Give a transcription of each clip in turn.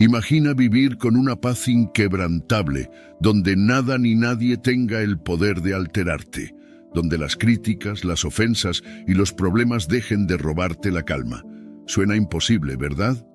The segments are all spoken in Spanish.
Imagina vivir con una paz inquebrantable, donde nada ni nadie tenga el poder de alterarte, donde las críticas, las ofensas y los problemas dejen de robarte la calma. Suena imposible, ¿verdad?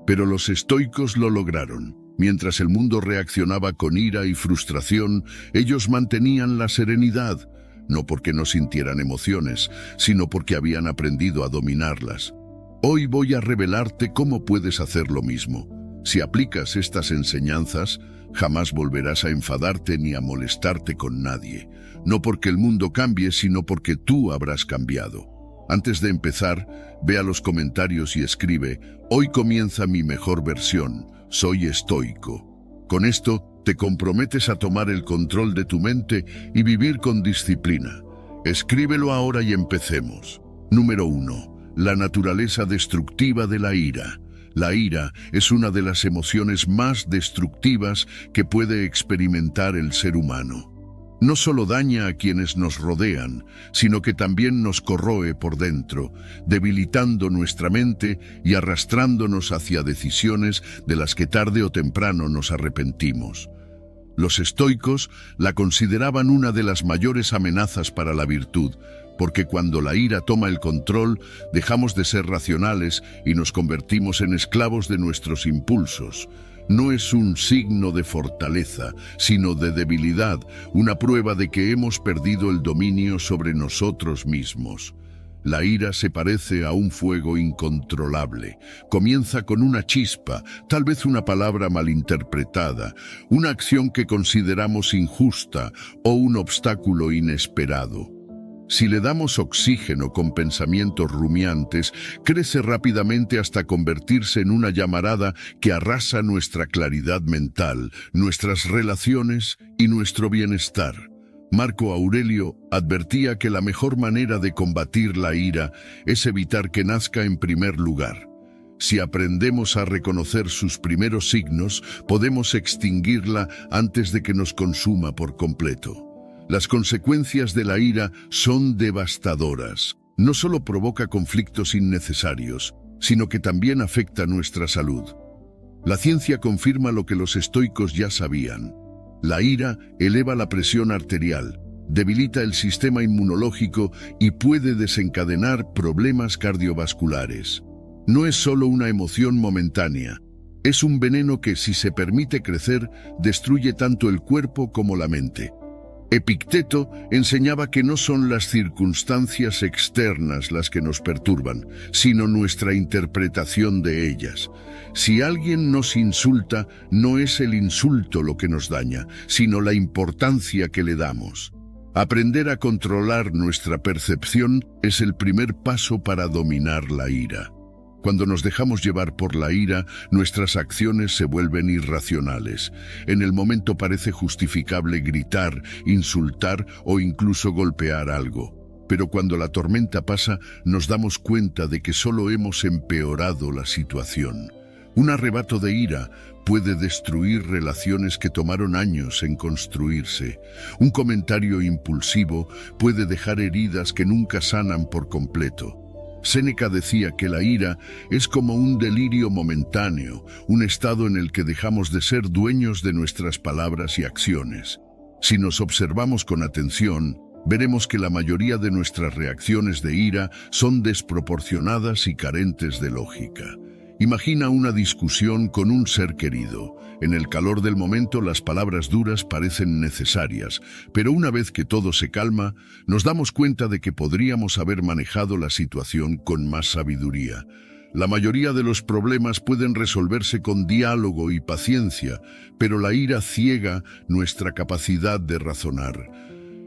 Pero los estoicos lo lograron. Mientras el mundo reaccionaba con ira y frustración, ellos mantenían la serenidad, no porque no sintieran emociones, sino porque habían aprendido a dominarlas. Hoy voy a revelarte cómo puedes hacer lo mismo. Si aplicas estas enseñanzas, jamás volverás a enfadarte ni a molestarte con nadie. No porque el mundo cambie, sino porque tú habrás cambiado. Antes de empezar, ve a los comentarios y escribe: hoy comienza mi mejor versión, soy estoico. Con esto, te comprometes a tomar el control de tu mente y vivir con disciplina. Escríbelo ahora y empecemos. Número 1. La naturaleza destructiva de la ira. La ira es una de las emociones más destructivas que puede experimentar el ser humano. No solo daña a quienes nos rodean, sino que también nos corroe por dentro, debilitando nuestra mente y arrastrándonos hacia decisiones de las que tarde o temprano nos arrepentimos. Los estoicos la consideraban una de las mayores amenazas para la virtud, porque cuando la ira toma el control, dejamos de ser racionales y nos convertimos en esclavos de nuestros impulsos. No es un signo de fortaleza, sino de debilidad, una prueba de que hemos perdido el dominio sobre nosotros mismos. La ira se parece a un fuego incontrolable. Comienza con una chispa, tal vez una palabra malinterpretada, una acción que consideramos injusta o un obstáculo inesperado. Si le damos oxígeno con pensamientos rumiantes, crece rápidamente hasta convertirse en una llamarada que arrasa nuestra claridad mental, nuestras relaciones y nuestro bienestar. Marco Aurelio advertía que la mejor manera de combatir la ira es evitar que nazca en primer lugar. Si aprendemos a reconocer sus primeros signos, podemos extinguirla antes de que nos consuma por completo. Las consecuencias de la ira son devastadoras. No solo provoca conflictos innecesarios, sino que también afecta nuestra salud. La ciencia confirma lo que los estoicos ya sabían. La ira eleva la presión arterial, debilita el sistema inmunológico y puede desencadenar problemas cardiovasculares. No es solo una emoción momentánea, es un veneno que, si se permite crecer, destruye tanto el cuerpo como la mente. Epicteto enseñaba que no son las circunstancias externas las que nos perturban, sino nuestra interpretación de ellas. Si alguien nos insulta, no es el insulto lo que nos daña, sino la importancia que le damos. Aprender a controlar nuestra percepción es el primer paso para dominar la ira. Cuando nos dejamos llevar por la ira, nuestras acciones se vuelven irracionales. En el momento parece justificable gritar, insultar o incluso golpear algo. Pero cuando la tormenta pasa, nos damos cuenta de que solo hemos empeorado la situación. Un arrebato de ira puede destruir relaciones que tomaron años en construirse. Un comentario impulsivo puede dejar heridas que nunca sanan por completo. Séneca decía que la ira es como un delirio momentáneo, un estado en el que dejamos de ser dueños de nuestras palabras y acciones. Si nos observamos con atención, veremos que la mayoría de nuestras reacciones de ira son desproporcionadas y carentes de lógica. Imagina una discusión con un ser querido. En el calor del momento las palabras duras parecen necesarias, pero una vez que todo se calma, nos damos cuenta de que podríamos haber manejado la situación con más sabiduría. La mayoría de los problemas pueden resolverse con diálogo y paciencia, pero la ira ciega nuestra capacidad de razonar.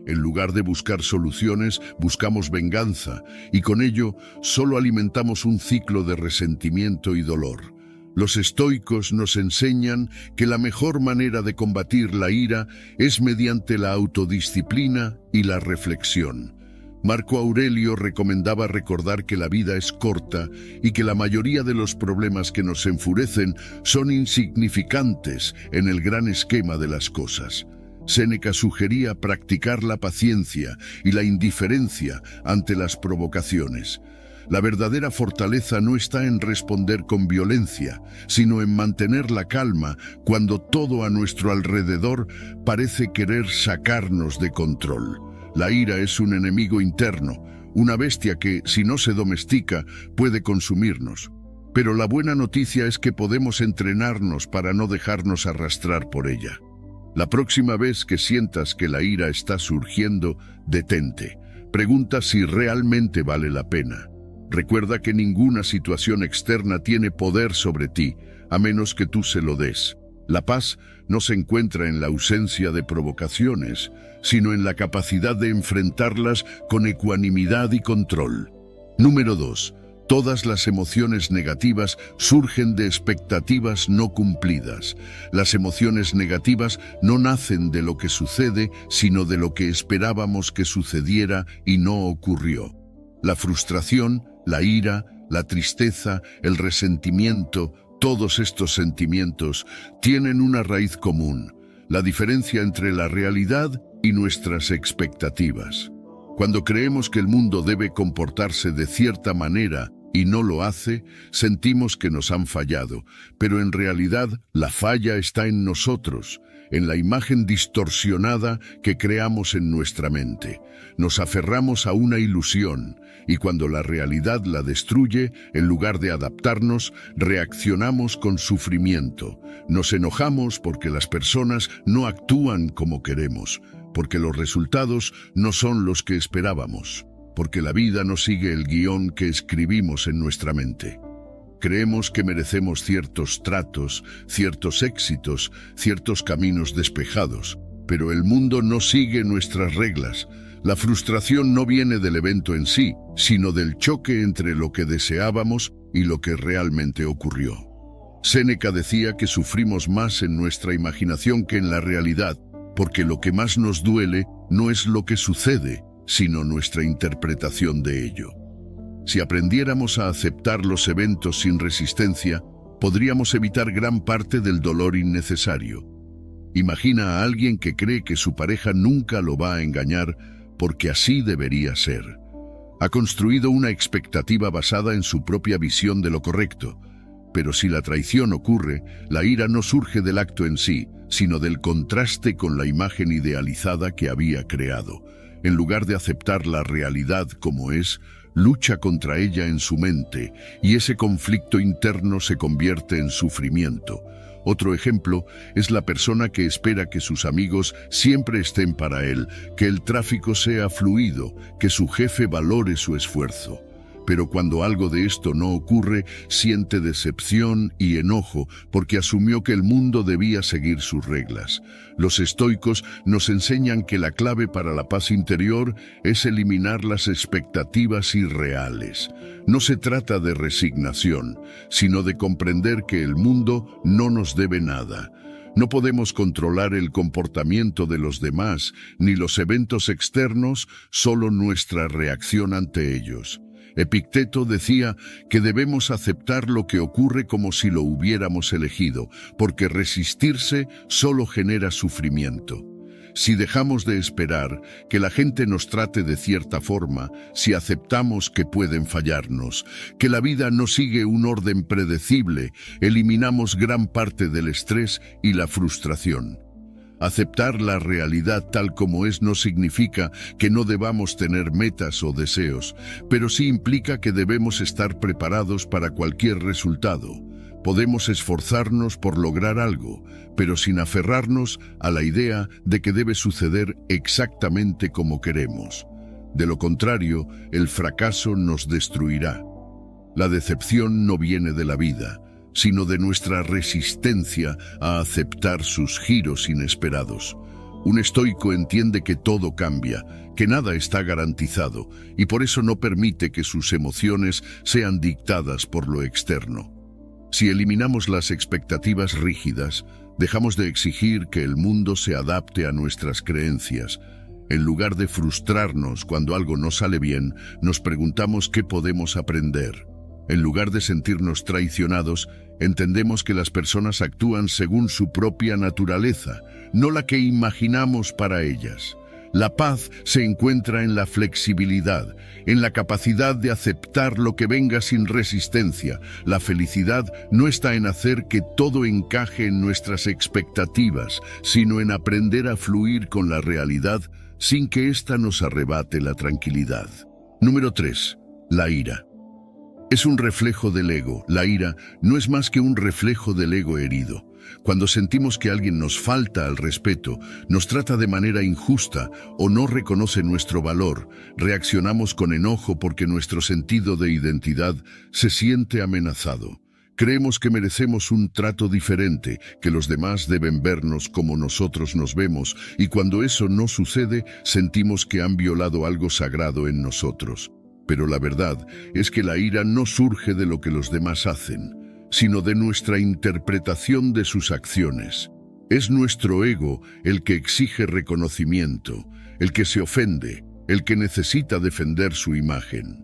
En lugar de buscar soluciones, buscamos venganza, y con ello solo alimentamos un ciclo de resentimiento y dolor. Los estoicos nos enseñan que la mejor manera de combatir la ira es mediante la autodisciplina y la reflexión. Marco Aurelio recomendaba recordar que la vida es corta y que la mayoría de los problemas que nos enfurecen son insignificantes en el gran esquema de las cosas. Séneca sugería practicar la paciencia y la indiferencia ante las provocaciones. La verdadera fortaleza no está en responder con violencia, sino en mantener la calma cuando todo a nuestro alrededor parece querer sacarnos de control. La ira es un enemigo interno, una bestia que, si no se domestica, puede consumirnos. Pero la buena noticia es que podemos entrenarnos para no dejarnos arrastrar por ella. La próxima vez que sientas que la ira está surgiendo, detente. Pregunta si realmente vale la pena. Recuerda que ninguna situación externa tiene poder sobre ti, a menos que tú se lo des. La paz no se encuentra en la ausencia de provocaciones, sino en la capacidad de enfrentarlas con ecuanimidad y control. Número 2. Todas las emociones negativas surgen de expectativas no cumplidas. Las emociones negativas no nacen de lo que sucede, sino de lo que esperábamos que sucediera y no ocurrió. La frustración, la ira, la tristeza, el resentimiento, todos estos sentimientos tienen una raíz común: la diferencia entre la realidad y nuestras expectativas. Cuando creemos que el mundo debe comportarse de cierta manera y no lo hace, sentimos que nos han fallado, pero en realidad la falla está en nosotros, en la imagen distorsionada que creamos en nuestra mente. Nos aferramos a una ilusión, y cuando la realidad la destruye, en lugar de adaptarnos, reaccionamos con sufrimiento. Nos enojamos porque las personas no actúan como queremos, porque los resultados no son los que esperábamos, porque la vida no sigue el guión que escribimos en nuestra mente. Creemos que merecemos ciertos tratos, ciertos éxitos, ciertos caminos despejados, pero el mundo no sigue nuestras reglas. La frustración no viene del evento en sí, sino del choque entre lo que deseábamos y lo que realmente ocurrió. Séneca decía que sufrimos más en nuestra imaginación que en la realidad, porque lo que más nos duele no es lo que sucede, sino nuestra interpretación de ello. Si aprendiéramos a aceptar los eventos sin resistencia, podríamos evitar gran parte del dolor innecesario. Imagina a alguien que cree que su pareja nunca lo va a engañar porque así debería ser. Ha construido una expectativa basada en su propia visión de lo correcto. Pero si la traición ocurre, la ira no surge del acto en sí, sino del contraste con la imagen idealizada que había creado. En lugar de aceptar la realidad como es, lucha contra ella en su mente, y ese conflicto interno se convierte en sufrimiento. Otro ejemplo es la persona que espera que sus amigos siempre estén para él, que el tráfico sea fluido, que su jefe valore su esfuerzo. Pero cuando algo de esto no ocurre, siente decepción y enojo porque asumió que el mundo debía seguir sus reglas. Los estoicos nos enseñan que la clave para la paz interior es eliminar las expectativas irreales. No se trata de resignación, sino de comprender que el mundo no nos debe nada. No podemos controlar el comportamiento de los demás, ni los eventos externos, solo nuestra reacción ante ellos. Epicteto decía que debemos aceptar lo que ocurre como si lo hubiéramos elegido, porque resistirse solo genera sufrimiento. Si dejamos de esperar que la gente nos trate de cierta forma, si aceptamos que pueden fallarnos, que la vida no sigue un orden predecible, eliminamos gran parte del estrés y la frustración. Aceptar la realidad tal como es no significa que no debamos tener metas o deseos, pero sí implica que debemos estar preparados para cualquier resultado. Podemos esforzarnos por lograr algo, pero sin aferrarnos a la idea de que debe suceder exactamente como queremos. De lo contrario, el fracaso nos destruirá. La decepción no viene de la vida, sino de nuestra resistencia a aceptar sus giros inesperados. Un estoico entiende que todo cambia, que nada está garantizado, y por eso no permite que sus emociones sean dictadas por lo externo. Si eliminamos las expectativas rígidas, dejamos de exigir que el mundo se adapte a nuestras creencias. En lugar de frustrarnos cuando algo no sale bien, nos preguntamos qué podemos aprender. En lugar de sentirnos traicionados, entendemos que las personas actúan según su propia naturaleza, no la que imaginamos para ellas. La paz se encuentra en la flexibilidad, en la capacidad de aceptar lo que venga sin resistencia. La felicidad no está en hacer que todo encaje en nuestras expectativas, sino en aprender a fluir con la realidad sin que ésta nos arrebate la tranquilidad. Número 3. La ira. Es un reflejo del ego. La ira no es más que un reflejo del ego herido. Cuando sentimos que alguien nos falta al respeto, nos trata de manera injusta o no reconoce nuestro valor, reaccionamos con enojo porque nuestro sentido de identidad se siente amenazado. Creemos que merecemos un trato diferente, que los demás deben vernos como nosotros nos vemos, y cuando eso no sucede, sentimos que han violado algo sagrado en nosotros. Pero la verdad es que la ira no surge de lo que los demás hacen, sino de nuestra interpretación de sus acciones. Es nuestro ego el que exige reconocimiento, el que se ofende, el que necesita defender su imagen.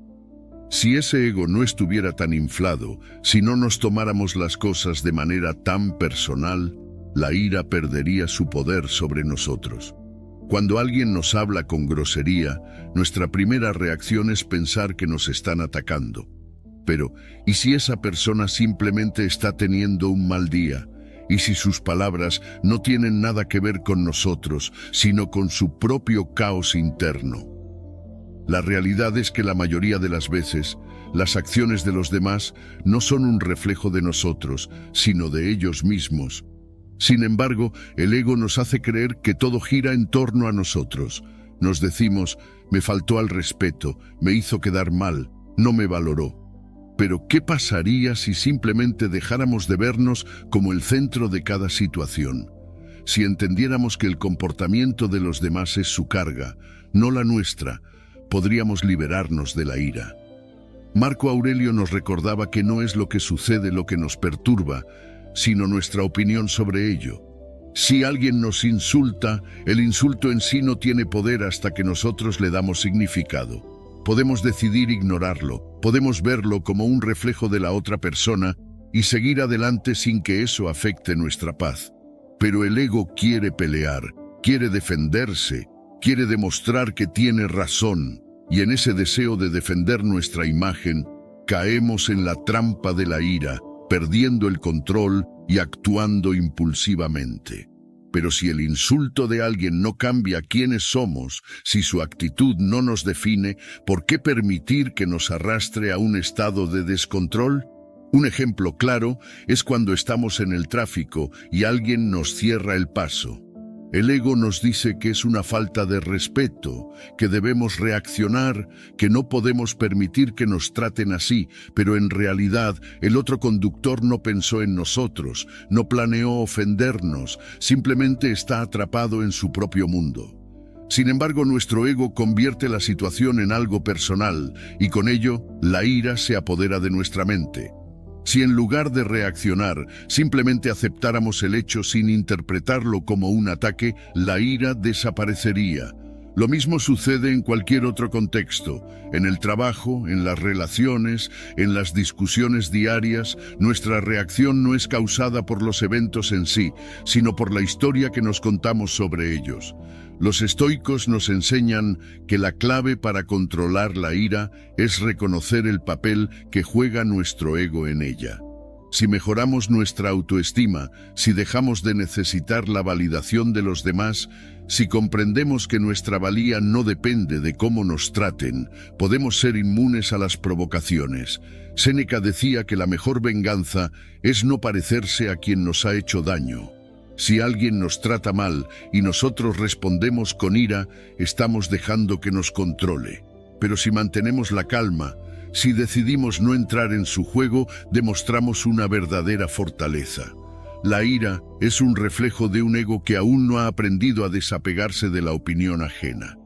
Si ese ego no estuviera tan inflado, si no nos tomáramos las cosas de manera tan personal, la ira perdería su poder sobre nosotros. Cuando alguien nos habla con grosería, nuestra primera reacción es pensar que nos están atacando. Pero, ¿y si esa persona simplemente está teniendo un mal día? ¿Y si sus palabras no tienen nada que ver con nosotros, sino con su propio caos interno? La realidad es que la mayoría de las veces, las acciones de los demás no son un reflejo de nosotros, sino de ellos mismos. Sin embargo, el ego nos hace creer que todo gira en torno a nosotros. Nos decimos, me faltó al respeto, me hizo quedar mal, no me valoró. Pero, ¿qué pasaría si simplemente dejáramos de vernos como el centro de cada situación? Si entendiéramos que el comportamiento de los demás es su carga, no la nuestra, podríamos liberarnos de la ira. Marco Aurelio nos recordaba que no es lo que sucede lo que nos perturba, sino nuestra opinión sobre ello. Si alguien nos insulta, el insulto en sí no tiene poder hasta que nosotros le damos significado. Podemos decidir ignorarlo, podemos verlo como un reflejo de la otra persona y seguir adelante sin que eso afecte nuestra paz. Pero el ego quiere pelear, quiere defenderse, quiere demostrar que tiene razón, y en ese deseo de defender nuestra imagen, caemos en la trampa de la ira, perdiendo el control y actuando impulsivamente. Pero si el insulto de alguien no cambia quiénes somos, si su actitud no nos define, ¿por qué permitir que nos arrastre a un estado de descontrol? Un ejemplo claro es cuando estamos en el tráfico y alguien nos cierra el paso. El ego nos dice que es una falta de respeto, que debemos reaccionar, que no podemos permitir que nos traten así, pero en realidad el otro conductor no pensó en nosotros, no planeó ofendernos, simplemente está atrapado en su propio mundo. Sin embargo, nuestro ego convierte la situación en algo personal y con ello la ira se apodera de nuestra mente. Si en lugar de reaccionar, simplemente aceptáramos el hecho sin interpretarlo como un ataque, la ira desaparecería. Lo mismo sucede en cualquier otro contexto, en el trabajo, en las relaciones, en las discusiones diarias. Nuestra reacción no es causada por los eventos en sí, sino por la historia que nos contamos sobre ellos. Los estoicos nos enseñan que la clave para controlar la ira es reconocer el papel que juega nuestro ego en ella. Si mejoramos nuestra autoestima, si dejamos de necesitar la validación de los demás, si comprendemos que nuestra valía no depende de cómo nos traten, podemos ser inmunes a las provocaciones. Séneca decía que la mejor venganza es no parecerse a quien nos ha hecho daño. Si alguien nos trata mal y nosotros respondemos con ira, estamos dejando que nos controle. Pero si mantenemos la calma, si decidimos no entrar en su juego, demostramos una verdadera fortaleza. La ira es un reflejo de un ego que aún no ha aprendido a desapegarse de la opinión ajena.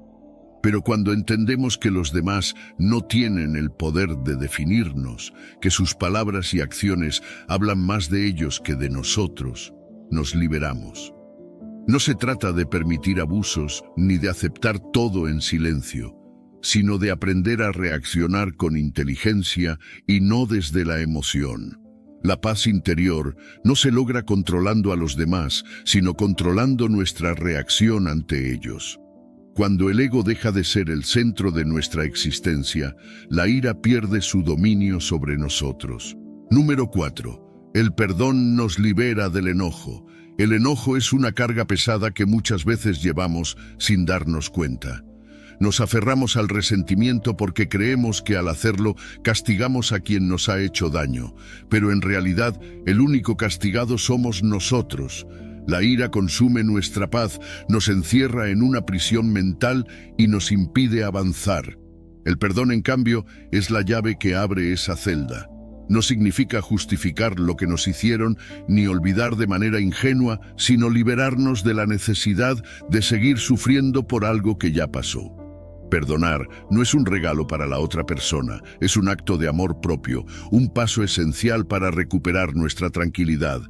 Pero cuando entendemos que los demás no tienen el poder de definirnos, que sus palabras y acciones hablan más de ellos que de nosotros, nos liberamos. No se trata de permitir abusos ni de aceptar todo en silencio, sino de aprender a reaccionar con inteligencia y no desde la emoción. La paz interior no se logra controlando a los demás, sino controlando nuestra reacción ante ellos. Cuando el ego deja de ser el centro de nuestra existencia, la ira pierde su dominio sobre nosotros. Número 4. El perdón nos libera del enojo. El enojo es una carga pesada que muchas veces llevamos sin darnos cuenta. Nos aferramos al resentimiento porque creemos que al hacerlo castigamos a quien nos ha hecho daño, pero en realidad el único castigado somos nosotros. La ira consume nuestra paz, nos encierra en una prisión mental y nos impide avanzar. El perdón, en cambio, es la llave que abre esa celda. No significa justificar lo que nos hicieron ni olvidar de manera ingenua, sino liberarnos de la necesidad de seguir sufriendo por algo que ya pasó. Perdonar no es un regalo para la otra persona, es un acto de amor propio, un paso esencial para recuperar nuestra tranquilidad.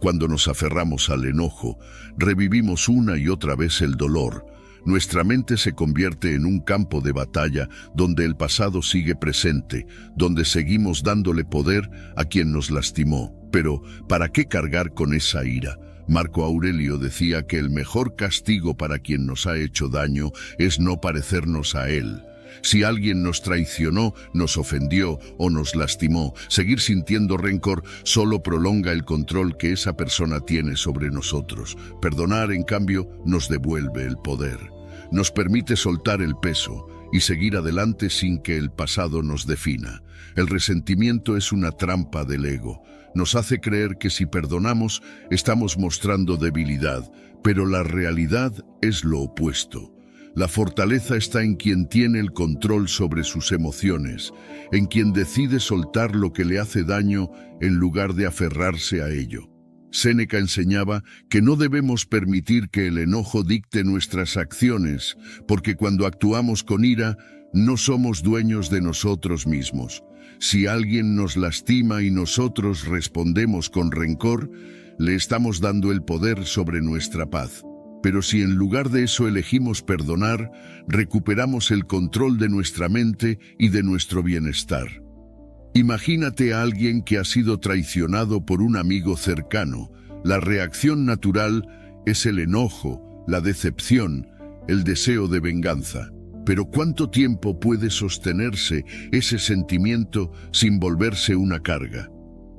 Cuando nos aferramos al enojo, revivimos una y otra vez el dolor. Nuestra mente se convierte en un campo de batalla donde el pasado sigue presente, donde seguimos dándole poder a quien nos lastimó. Pero, ¿para qué cargar con esa ira? Marco Aurelio decía que el mejor castigo para quien nos ha hecho daño es no parecernos a él. Si alguien nos traicionó, nos ofendió o nos lastimó, seguir sintiendo rencor solo prolonga el control que esa persona tiene sobre nosotros. Perdonar, en cambio, nos devuelve el poder. Nos permite soltar el peso y seguir adelante sin que el pasado nos defina. El resentimiento es una trampa del ego. Nos hace creer que si perdonamos, estamos mostrando debilidad, pero la realidad es lo opuesto. La fortaleza está en quien tiene el control sobre sus emociones, en quien decide soltar lo que le hace daño en lugar de aferrarse a ello. Séneca enseñaba que no debemos permitir que el enojo dicte nuestras acciones, porque cuando actuamos con ira, no somos dueños de nosotros mismos. Si alguien nos lastima y nosotros respondemos con rencor, le estamos dando el poder sobre nuestra paz. Pero si en lugar de eso elegimos perdonar, recuperamos el control de nuestra mente y de nuestro bienestar. Imagínate a alguien que ha sido traicionado por un amigo cercano. La reacción natural es el enojo, la decepción, el deseo de venganza. Pero ¿cuánto tiempo puede sostenerse ese sentimiento sin volverse una carga?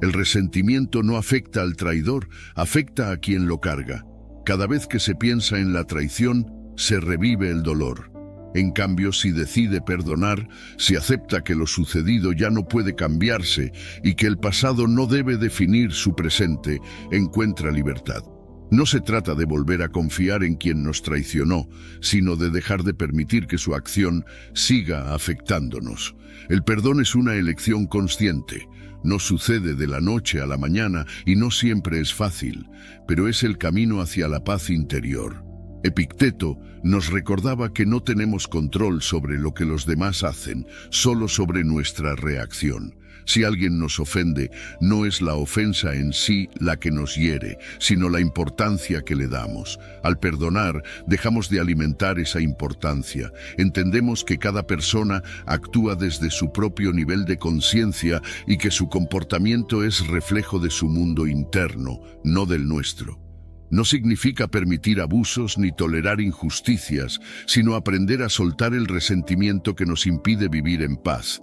El resentimiento no afecta al traidor, afecta a quien lo carga. Cada vez que se piensa en la traición, se revive el dolor. En cambio, si decide perdonar, si acepta que lo sucedido ya no puede cambiarse y que el pasado no debe definir su presente, encuentra libertad. No se trata de volver a confiar en quien nos traicionó, sino de dejar de permitir que su acción siga afectándonos. El perdón es una elección consciente. No sucede de la noche a la mañana y no siempre es fácil, pero es el camino hacia la paz interior. Epicteto nos recordaba que no tenemos control sobre lo que los demás hacen, solo sobre nuestra reacción. Si alguien nos ofende, no es la ofensa en sí la que nos hiere, sino la importancia que le damos. Al perdonar, dejamos de alimentar esa importancia. Entendemos que cada persona actúa desde su propio nivel de conciencia y que su comportamiento es reflejo de su mundo interno, no del nuestro. No significa permitir abusos ni tolerar injusticias, sino aprender a soltar el resentimiento que nos impide vivir en paz.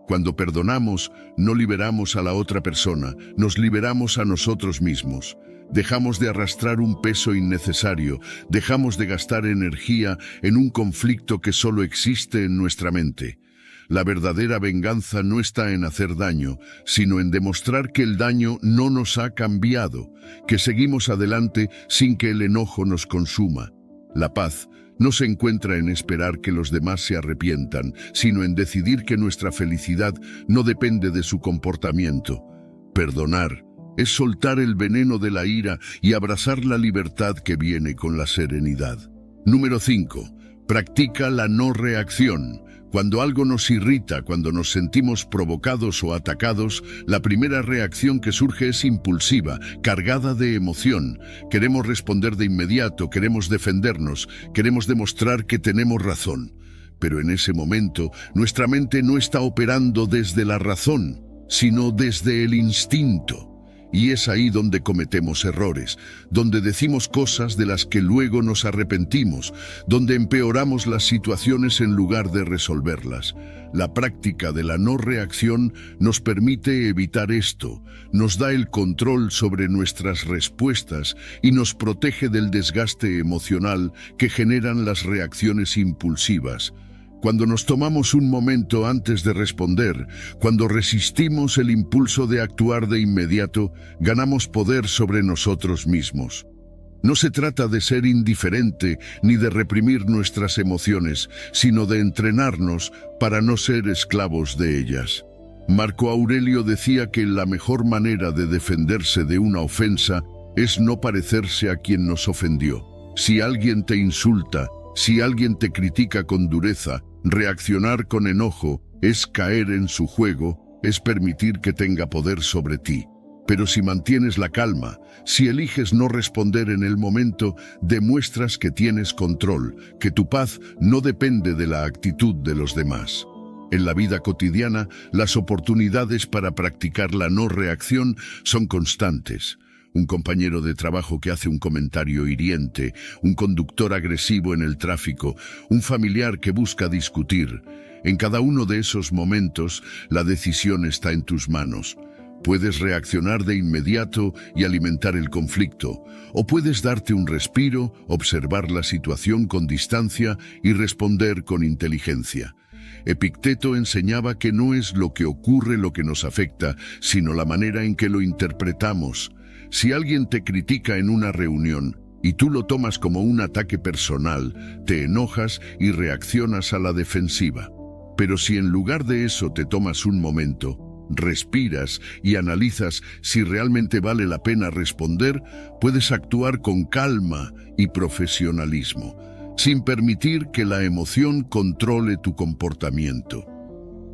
Cuando perdonamos, no liberamos a la otra persona, nos liberamos a nosotros mismos. Dejamos de arrastrar un peso innecesario, dejamos de gastar energía en un conflicto que solo existe en nuestra mente. La verdadera venganza no está en hacer daño, sino en demostrar que el daño no nos ha cambiado, que seguimos adelante sin que el enojo nos consuma. La paz no se encuentra en esperar que los demás se arrepientan, sino en decidir que nuestra felicidad no depende de su comportamiento. Perdonar es soltar el veneno de la ira y abrazar la libertad que viene con la serenidad. Número 5. Practica la no reacción. Cuando algo nos irrita, cuando nos sentimos provocados o atacados, la primera reacción que surge es impulsiva, cargada de emoción. Queremos responder de inmediato, queremos defendernos, queremos demostrar que tenemos razón. Pero en ese momento, nuestra mente no está operando desde la razón, sino desde el instinto. Y es ahí donde cometemos errores, donde decimos cosas de las que luego nos arrepentimos, donde empeoramos las situaciones en lugar de resolverlas. La práctica de la no reacción nos permite evitar esto, nos da el control sobre nuestras respuestas y nos protege del desgaste emocional que generan las reacciones impulsivas. Cuando nos tomamos un momento antes de responder, cuando resistimos el impulso de actuar de inmediato, ganamos poder sobre nosotros mismos. No se trata de ser indiferente ni de reprimir nuestras emociones, sino de entrenarnos para no ser esclavos de ellas. Marco Aurelio decía que la mejor manera de defenderse de una ofensa es no parecerse a quien nos ofendió. Si alguien te insulta, si alguien te critica con dureza, reaccionar con enojo es caer en su juego, es permitir que tenga poder sobre ti. Pero si mantienes la calma, si eliges no responder en el momento, demuestras que tienes control, que tu paz no depende de la actitud de los demás. En la vida cotidiana, las oportunidades para practicar la no reacción son constantes. Un compañero de trabajo que hace un comentario hiriente, un conductor agresivo en el tráfico, un familiar que busca discutir. En cada uno de esos momentos, la decisión está en tus manos. Puedes reaccionar de inmediato y alimentar el conflicto, o puedes darte un respiro, observar la situación con distancia y responder con inteligencia. Epicteto enseñaba que no es lo que ocurre lo que nos afecta, sino la manera en que lo interpretamos. Si alguien te critica en una reunión y tú lo tomas como un ataque personal, te enojas y reaccionas a la defensiva. Pero si en lugar de eso te tomas un momento, respiras y analizas si realmente vale la pena responder, puedes actuar con calma y profesionalismo, sin permitir que la emoción controle tu comportamiento.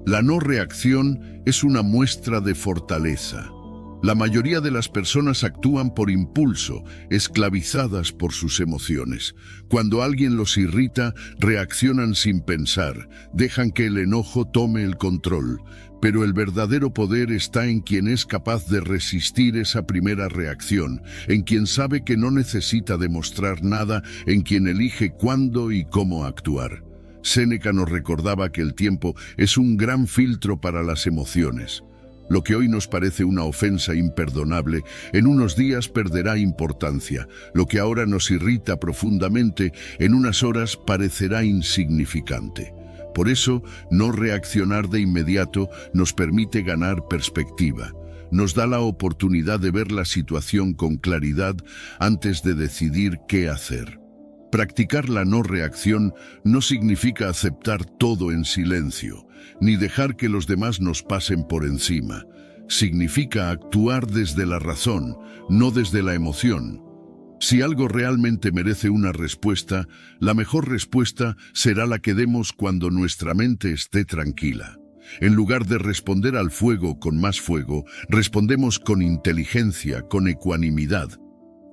La no reacción es una muestra de fortaleza. La mayoría de las personas actúan por impulso, esclavizadas por sus emociones. Cuando alguien los irrita, reaccionan sin pensar, dejan que el enojo tome el control. Pero el verdadero poder está en quien es capaz de resistir esa primera reacción, en quien sabe que no necesita demostrar nada, en quien elige cuándo y cómo actuar. Séneca nos recordaba que el tiempo es un gran filtro para las emociones. Lo que hoy nos parece una ofensa imperdonable, en unos días perderá importancia. Lo que ahora nos irrita profundamente, en unas horas parecerá insignificante. Por eso, no reaccionar de inmediato nos permite ganar perspectiva. Nos da la oportunidad de ver la situación con claridad antes de decidir qué hacer. Practicar la no reacción no significa aceptar todo en silencio, ni dejar que los demás nos pasen por encima. Significa actuar desde la razón, no desde la emoción. Si algo realmente merece una respuesta, la mejor respuesta será la que demos cuando nuestra mente esté tranquila. En lugar de responder al fuego con más fuego, respondemos con inteligencia, con ecuanimidad.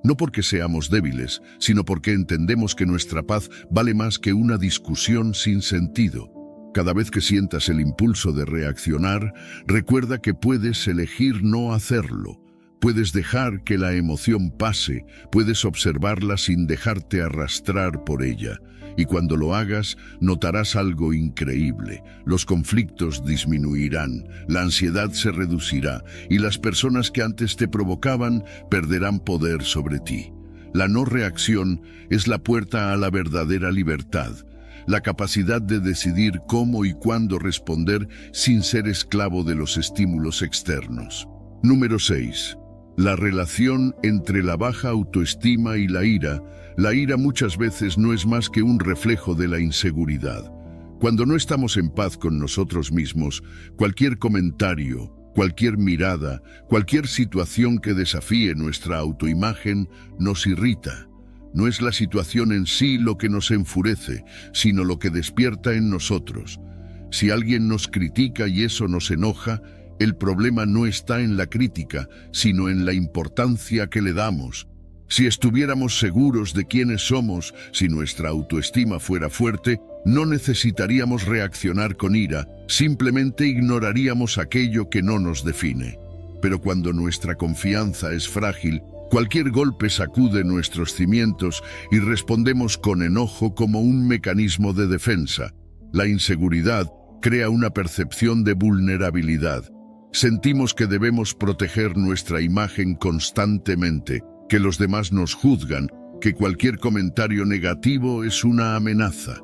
No porque seamos débiles, sino porque entendemos que nuestra paz vale más que una discusión sin sentido. Cada vez que sientas el impulso de reaccionar, recuerda que puedes elegir no hacerlo. Puedes dejar que la emoción pase, puedes observarla sin dejarte arrastrar por ella. Y cuando lo hagas, notarás algo increíble. Los conflictos disminuirán, la ansiedad se reducirá y las personas que antes te provocaban perderán poder sobre ti. La no reacción es la puerta a la verdadera libertad, la capacidad de decidir cómo y cuándo responder sin ser esclavo de los estímulos externos. Número 6. La relación entre la baja autoestima y la ira. La ira muchas veces no es más que un reflejo de la inseguridad. Cuando no estamos en paz con nosotros mismos, cualquier comentario, cualquier mirada, cualquier situación que desafíe nuestra autoimagen nos irrita. No es la situación en sí lo que nos enfurece, sino lo que despierta en nosotros. Si alguien nos critica y eso nos enoja, el problema no está en la crítica, sino en la importancia que le damos. Si estuviéramos seguros de quiénes somos, si nuestra autoestima fuera fuerte, no necesitaríamos reaccionar con ira, simplemente ignoraríamos aquello que no nos define. Pero cuando nuestra confianza es frágil, cualquier golpe sacude nuestros cimientos y respondemos con enojo como un mecanismo de defensa. La inseguridad crea una percepción de vulnerabilidad. Sentimos que debemos proteger nuestra imagen constantemente, que los demás nos juzgan, que cualquier comentario negativo es una amenaza.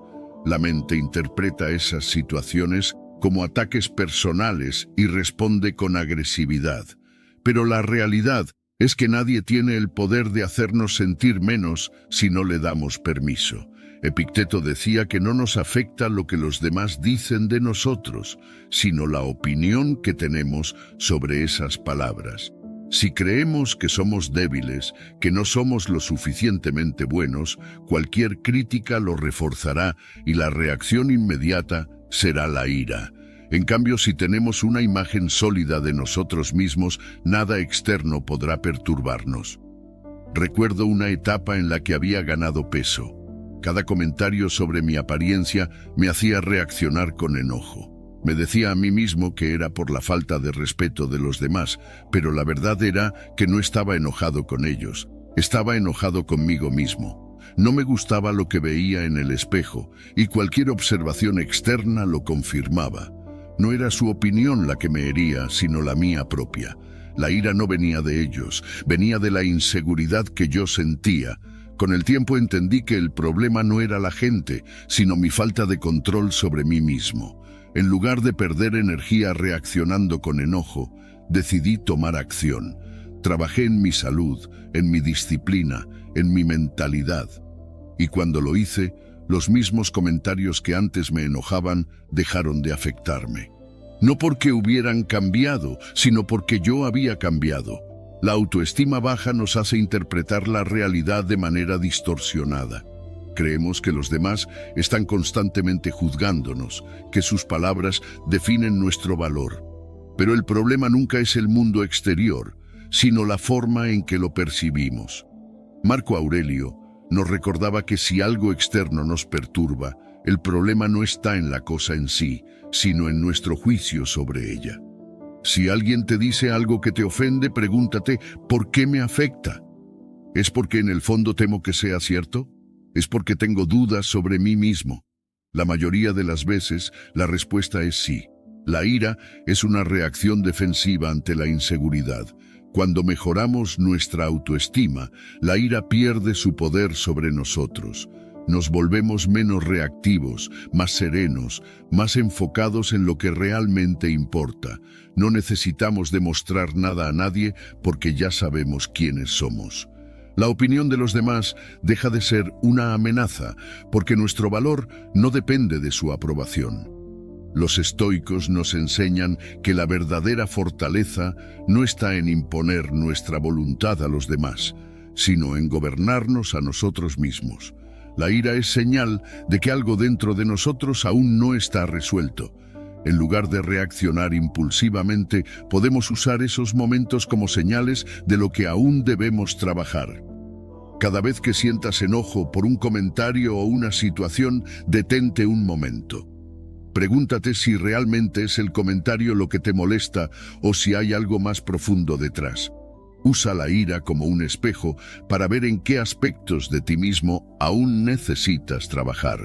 La mente interpreta esas situaciones como ataques personales y responde con agresividad. Pero la realidad es que nadie tiene el poder de hacernos sentir menos si no le damos permiso. Epicteto decía que no nos afecta lo que los demás dicen de nosotros, sino la opinión que tenemos sobre esas palabras. Si creemos que somos débiles, que no somos lo suficientemente buenos, cualquier crítica lo reforzará y la reacción inmediata será la ira. En cambio, si tenemos una imagen sólida de nosotros mismos, nada externo podrá perturbarnos. Recuerdo una etapa en la que había ganado peso. Cada comentario sobre mi apariencia me hacía reaccionar con enojo. Me decía a mí mismo que era por la falta de respeto de los demás, pero la verdad era que no estaba enojado con ellos. Estaba enojado conmigo mismo. No me gustaba lo que veía en el espejo, y cualquier observación externa lo confirmaba. No era su opinión la que me hería, sino la mía propia. La ira no venía de ellos, venía de la inseguridad que yo sentía. Con el tiempo entendí que el problema no era la gente, sino mi falta de control sobre mí mismo. En lugar de perder energía reaccionando con enojo, decidí tomar acción. Trabajé en mi salud, en mi disciplina, en mi mentalidad. Y cuando lo hice, los mismos comentarios que antes me enojaban dejaron de afectarme. No porque hubieran cambiado, sino porque yo había cambiado. La autoestima baja nos hace interpretar la realidad de manera distorsionada. Creemos que los demás están constantemente juzgándonos, que sus palabras definen nuestro valor. Pero el problema nunca es el mundo exterior, sino la forma en que lo percibimos. Marco Aurelio nos recordaba que si algo externo nos perturba, el problema no está en la cosa en sí, sino en nuestro juicio sobre ella. Si alguien te dice algo que te ofende, pregúntate, ¿por qué me afecta? ¿Es porque en el fondo temo que sea cierto? ¿Es porque tengo dudas sobre mí mismo? La mayoría de las veces, la respuesta es sí. La ira es una reacción defensiva ante la inseguridad. Cuando mejoramos nuestra autoestima, la ira pierde su poder sobre nosotros. Nos volvemos menos reactivos, más serenos, más enfocados en lo que realmente importa. No necesitamos demostrar nada a nadie porque ya sabemos quiénes somos. La opinión de los demás deja de ser una amenaza porque nuestro valor no depende de su aprobación. Los estoicos nos enseñan que la verdadera fortaleza no está en imponer nuestra voluntad a los demás, sino en gobernarnos a nosotros mismos. La ira es señal de que algo dentro de nosotros aún no está resuelto. En lugar de reaccionar impulsivamente, podemos usar esos momentos como señales de lo que aún debemos trabajar. Cada vez que sientas enojo por un comentario o una situación, detente un momento. Pregúntate si realmente es el comentario lo que te molesta o si hay algo más profundo detrás. Usa la ira como un espejo para ver en qué aspectos de ti mismo aún necesitas trabajar.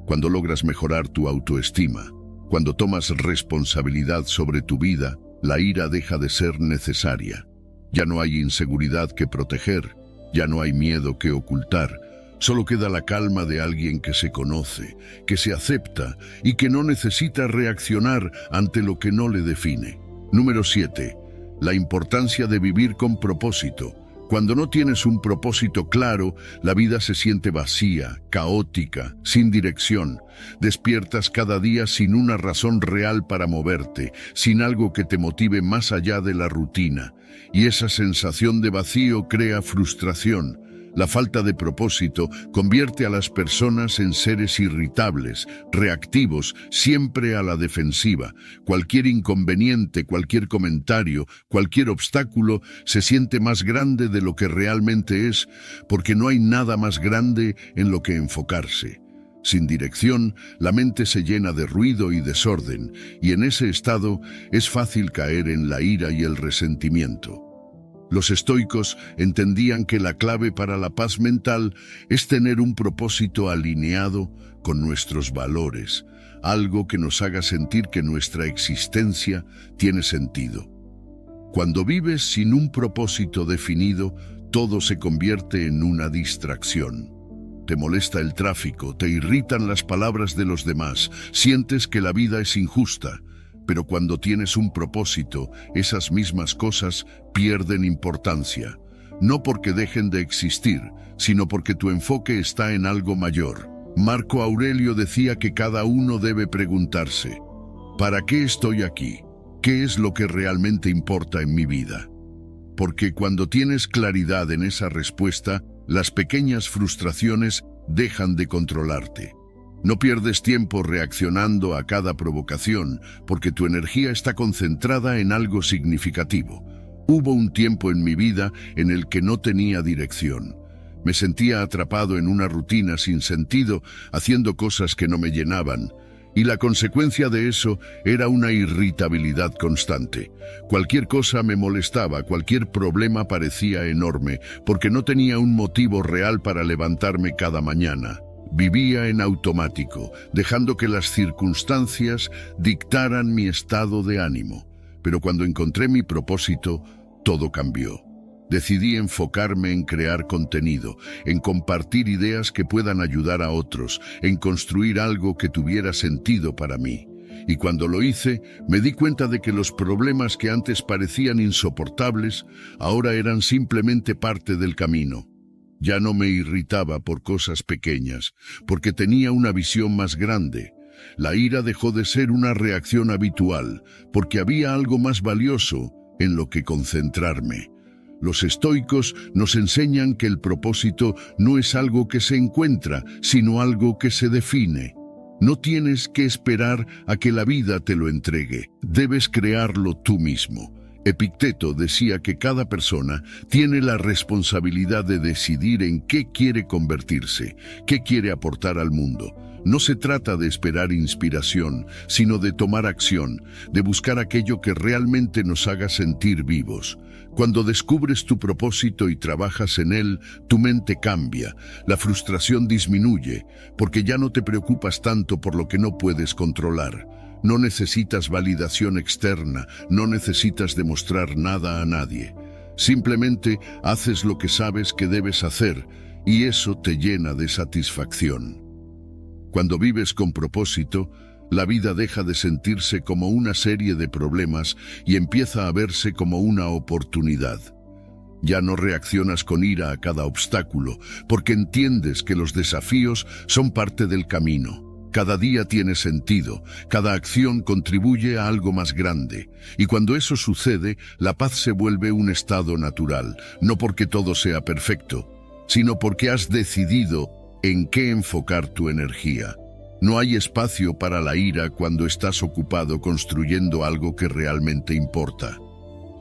Cuando logras mejorar tu autoestima, cuando tomas responsabilidad sobre tu vida, la ira deja de ser necesaria. Ya no hay inseguridad que proteger, ya no hay miedo que ocultar. Solo queda la calma de alguien que se conoce, que se acepta y que no necesita reaccionar ante lo que no le define. Número 7. La importancia de vivir con propósito. Cuando no tienes un propósito claro, la vida se siente vacía, caótica, sin dirección. Despiertas cada día sin una razón real para moverte, sin algo que te motive más allá de la rutina. Y esa sensación de vacío crea frustración. La falta de propósito convierte a las personas en seres irritables, reactivos, siempre a la defensiva. Cualquier inconveniente, cualquier comentario, cualquier obstáculo se siente más grande de lo que realmente es, porque no hay nada más grande en lo que enfocarse. Sin dirección, la mente se llena de ruido y desorden, y en ese estado es fácil caer en la ira y el resentimiento. Los estoicos entendían que la clave para la paz mental es tener un propósito alineado con nuestros valores, algo que nos haga sentir que nuestra existencia tiene sentido. Cuando vives sin un propósito definido, todo se convierte en una distracción. Te molesta el tráfico, te irritan las palabras de los demás, sientes que la vida es injusta. Pero cuando tienes un propósito, esas mismas cosas pierden importancia. No porque dejen de existir, sino porque tu enfoque está en algo mayor. Marco Aurelio decía que cada uno debe preguntarse, ¿para qué estoy aquí? ¿Qué es lo que realmente importa en mi vida? Porque cuando tienes claridad en esa respuesta, las pequeñas frustraciones dejan de controlarte. No pierdes tiempo reaccionando a cada provocación, porque tu energía está concentrada en algo significativo. Hubo un tiempo en mi vida en el que no tenía dirección. Me sentía atrapado en una rutina sin sentido, haciendo cosas que no me llenaban. Y la consecuencia de eso era una irritabilidad constante. Cualquier cosa me molestaba, cualquier problema parecía enorme, porque no tenía un motivo real para levantarme cada mañana. Vivía en automático, dejando que las circunstancias dictaran mi estado de ánimo. Pero cuando encontré mi propósito, todo cambió. Decidí enfocarme en crear contenido, en compartir ideas que puedan ayudar a otros, en construir algo que tuviera sentido para mí. Y cuando lo hice, me di cuenta de que los problemas que antes parecían insoportables, ahora eran simplemente parte del camino. Ya no me irritaba por cosas pequeñas, porque tenía una visión más grande. La ira dejó de ser una reacción habitual, porque había algo más valioso en lo que concentrarme. Los estoicos nos enseñan que el propósito no es algo que se encuentra, sino algo que se define. No tienes que esperar a que la vida te lo entregue, debes crearlo tú mismo. Epicteto decía que cada persona tiene la responsabilidad de decidir en qué quiere convertirse, qué quiere aportar al mundo. No se trata de esperar inspiración, sino de tomar acción, de buscar aquello que realmente nos haga sentir vivos. Cuando descubres tu propósito y trabajas en él, tu mente cambia, la frustración disminuye, porque ya no te preocupas tanto por lo que no puedes controlar. No necesitas validación externa, no necesitas demostrar nada a nadie. Simplemente haces lo que sabes que debes hacer, y eso te llena de satisfacción. Cuando vives con propósito, la vida deja de sentirse como una serie de problemas y empieza a verse como una oportunidad. Ya no reaccionas con ira a cada obstáculo, porque entiendes que los desafíos son parte del camino. Cada día tiene sentido, cada acción contribuye a algo más grande. Y cuando eso sucede, la paz se vuelve un estado natural, no porque todo sea perfecto, sino porque has decidido en qué enfocar tu energía. No hay espacio para la ira cuando estás ocupado construyendo algo que realmente importa.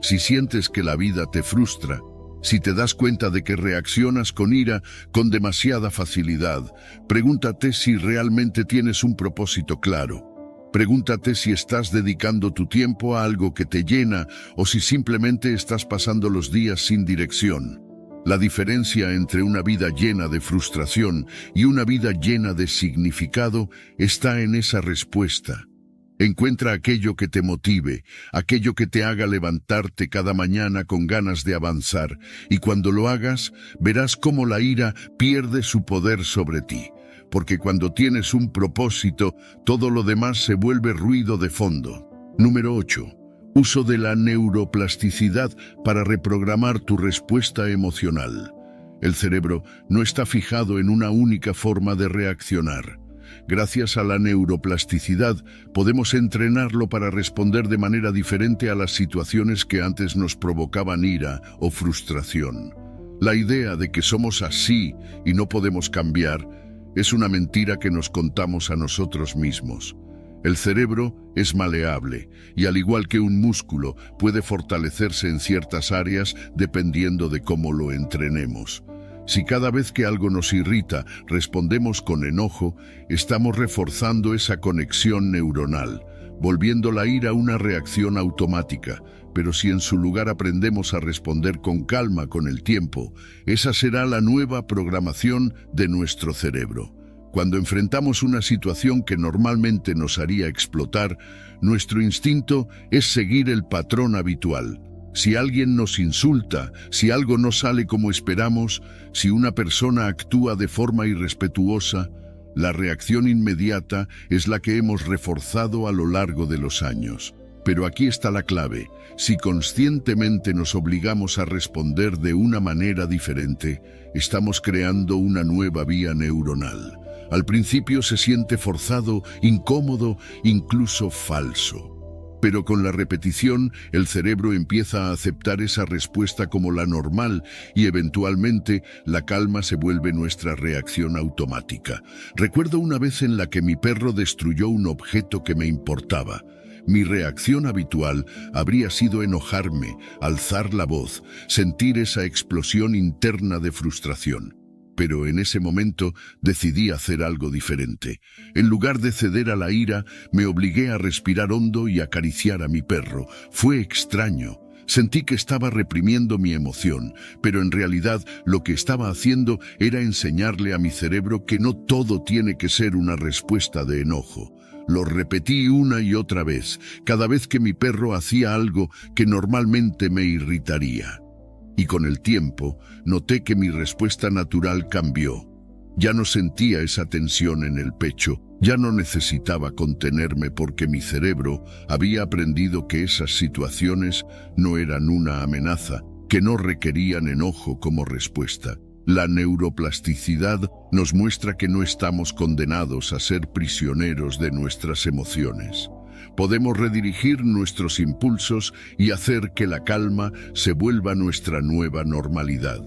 Si sientes que la vida te frustra, si te das cuenta de que reaccionas con ira con demasiada facilidad, pregúntate si realmente tienes un propósito claro. Pregúntate si estás dedicando tu tiempo a algo que te llena o si simplemente estás pasando los días sin dirección. La diferencia entre una vida llena de frustración y una vida llena de significado está en esa respuesta. Encuentra aquello que te motive, aquello que te haga levantarte cada mañana con ganas de avanzar, y cuando lo hagas, verás cómo la ira pierde su poder sobre ti, porque cuando tienes un propósito, todo lo demás se vuelve ruido de fondo. Número 8. Uso de la neuroplasticidad para reprogramar tu respuesta emocional. El cerebro no está fijado en una única forma de reaccionar. Gracias a la neuroplasticidad, podemos entrenarlo para responder de manera diferente a las situaciones que antes nos provocaban ira o frustración. La idea de que somos así y no podemos cambiar es una mentira que nos contamos a nosotros mismos. El cerebro es maleable y, al igual que un músculo, puede fortalecerse en ciertas áreas dependiendo de cómo lo entrenemos. Si cada vez que algo nos irrita respondemos con enojo, estamos reforzando esa conexión neuronal, volviendo la ira una reacción automática. Pero si en su lugar aprendemos a responder con calma con el tiempo, esa será la nueva programación de nuestro cerebro. Cuando enfrentamos una situación que normalmente nos haría explotar, nuestro instinto es seguir el patrón habitual. Si alguien nos insulta, si algo no sale como esperamos, si una persona actúa de forma irrespetuosa, la reacción inmediata es la que hemos reforzado a lo largo de los años. Pero aquí está la clave. Si conscientemente nos obligamos a responder de una manera diferente, estamos creando una nueva vía neuronal. Al principio se siente forzado, incómodo, incluso falso. Pero con la repetición, el cerebro empieza a aceptar esa respuesta como la normal y eventualmente la calma se vuelve nuestra reacción automática. Recuerdo una vez en la que mi perro destruyó un objeto que me importaba. Mi reacción habitual habría sido enojarme, alzar la voz, sentir esa explosión interna de frustración. Pero en ese momento decidí hacer algo diferente. En lugar de ceder a la ira, me obligué a respirar hondo y acariciar a mi perro. Fue extraño. Sentí que estaba reprimiendo mi emoción, pero en realidad lo que estaba haciendo era enseñarle a mi cerebro que no todo tiene que ser una respuesta de enojo. Lo repetí una y otra vez, cada vez que mi perro hacía algo que normalmente me irritaría. Y con el tiempo, noté que mi respuesta natural cambió. Ya no sentía esa tensión en el pecho, ya no necesitaba contenerme porque mi cerebro había aprendido que esas situaciones no eran una amenaza, que no requerían enojo como respuesta. La neuroplasticidad nos muestra que no estamos condenados a ser prisioneros de nuestras emociones. Podemos redirigir nuestros impulsos y hacer que la calma se vuelva nuestra nueva normalidad.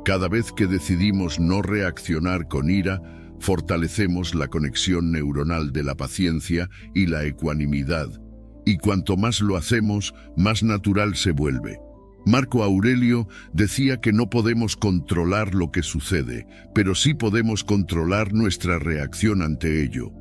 Cada vez que decidimos no reaccionar con ira, fortalecemos la conexión neuronal de la paciencia y la ecuanimidad. Y cuanto más lo hacemos, más natural se vuelve. Marco Aurelio decía que no podemos controlar lo que sucede, pero sí podemos controlar nuestra reacción ante ello.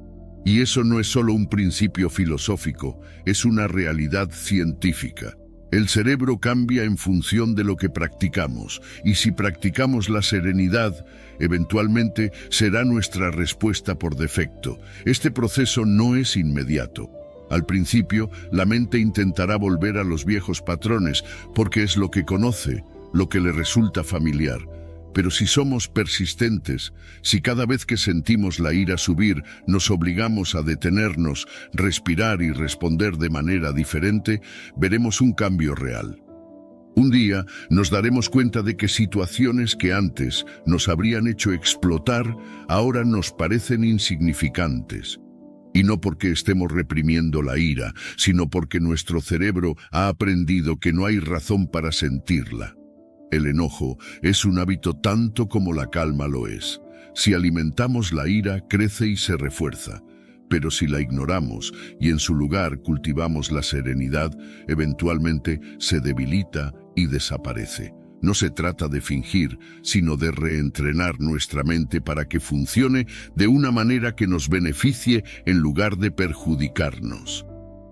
Y eso no es solo un principio filosófico, es una realidad científica. El cerebro cambia en función de lo que practicamos, y si practicamos la serenidad, eventualmente será nuestra respuesta por defecto. Este proceso no es inmediato. Al principio, la mente intentará volver a los viejos patrones, porque es lo que conoce, lo que le resulta familiar. Pero si somos persistentes, si cada vez que sentimos la ira subir nos obligamos a detenernos, respirar y responder de manera diferente, veremos un cambio real. Un día nos daremos cuenta de que situaciones que antes nos habrían hecho explotar, ahora nos parecen insignificantes. Y no porque estemos reprimiendo la ira, sino porque nuestro cerebro ha aprendido que no hay razón para sentirla. El enojo es un hábito tanto como la calma lo es. Si alimentamos la ira, crece y se refuerza. Pero si la ignoramos y en su lugar cultivamos la serenidad, eventualmente se debilita y desaparece. No se trata de fingir, sino de reentrenar nuestra mente para que funcione de una manera que nos beneficie en lugar de perjudicarnos.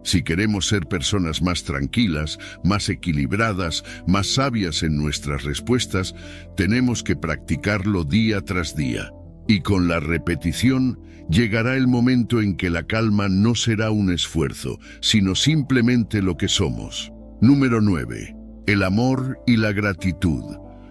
Si queremos ser personas más tranquilas, más equilibradas, más sabias en nuestras respuestas, tenemos que practicarlo día tras día. Y con la repetición, llegará el momento en que la calma no será un esfuerzo, sino simplemente lo que somos. Número 9. El amor y la gratitud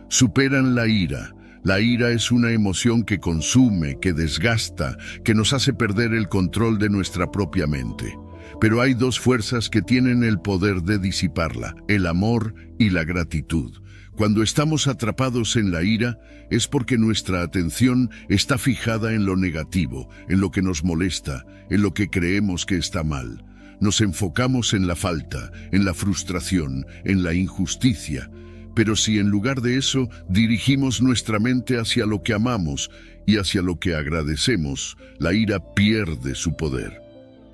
superan la ira. La ira es una emoción que consume, que desgasta, que nos hace perder el control de nuestra propia mente. Pero hay dos fuerzas que tienen el poder de disiparla, el amor y la gratitud. Cuando estamos atrapados en la ira, es porque nuestra atención está fijada en lo negativo, en lo que nos molesta, en lo que creemos que está mal. Nos enfocamos en la falta, en la frustración, en la injusticia. Pero si en lugar de eso dirigimos nuestra mente hacia lo que amamos y hacia lo que agradecemos, la ira pierde su poder.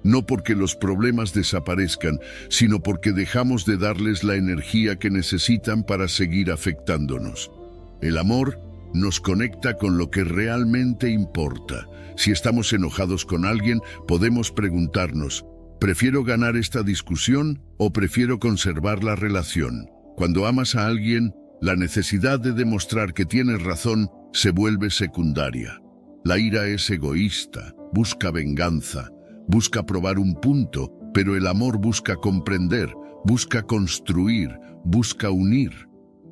No porque los problemas desaparezcan, sino porque dejamos de darles la energía que necesitan para seguir afectándonos. El amor nos conecta con lo que realmente importa. Si estamos enojados con alguien, podemos preguntarnos, ¿prefiero ganar esta discusión o prefiero conservar la relación? Cuando amas a alguien, la necesidad de demostrar que tienes razón se vuelve secundaria. La ira es egoísta, busca venganza, busca probar un punto, pero el amor busca comprender, busca construir, busca unir.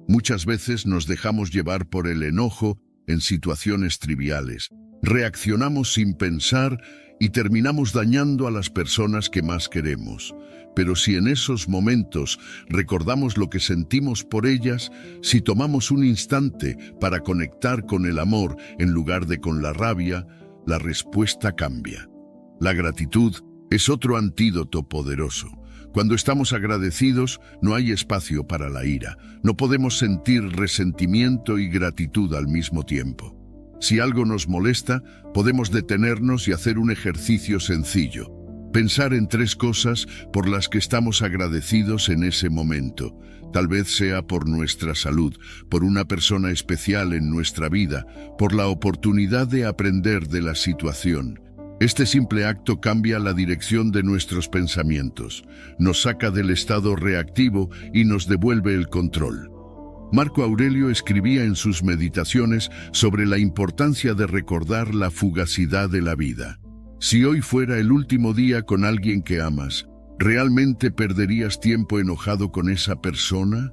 Muchas veces nos dejamos llevar por el enojo en situaciones triviales. Reaccionamos sin pensar y terminamos dañando a las personas que más queremos. Pero si en esos momentos recordamos lo que sentimos por ellas, si tomamos un instante para conectar con el amor en lugar de con la rabia, la respuesta cambia. La gratitud es otro antídoto poderoso. Cuando estamos agradecidos, no hay espacio para la ira. No podemos sentir resentimiento y gratitud al mismo tiempo. Si algo nos molesta, podemos detenernos y hacer un ejercicio sencillo. Pensar en 3 cosas por las que estamos agradecidos en ese momento. Tal vez sea por nuestra salud, por una persona especial en nuestra vida, por la oportunidad de aprender de la situación. Este simple acto cambia la dirección de nuestros pensamientos, nos saca del estado reactivo y nos devuelve el control. Marco Aurelio escribía en sus meditaciones sobre la importancia de recordar la fugacidad de la vida. Si hoy fuera el último día con alguien que amas, ¿realmente perderías tiempo enojado con esa persona?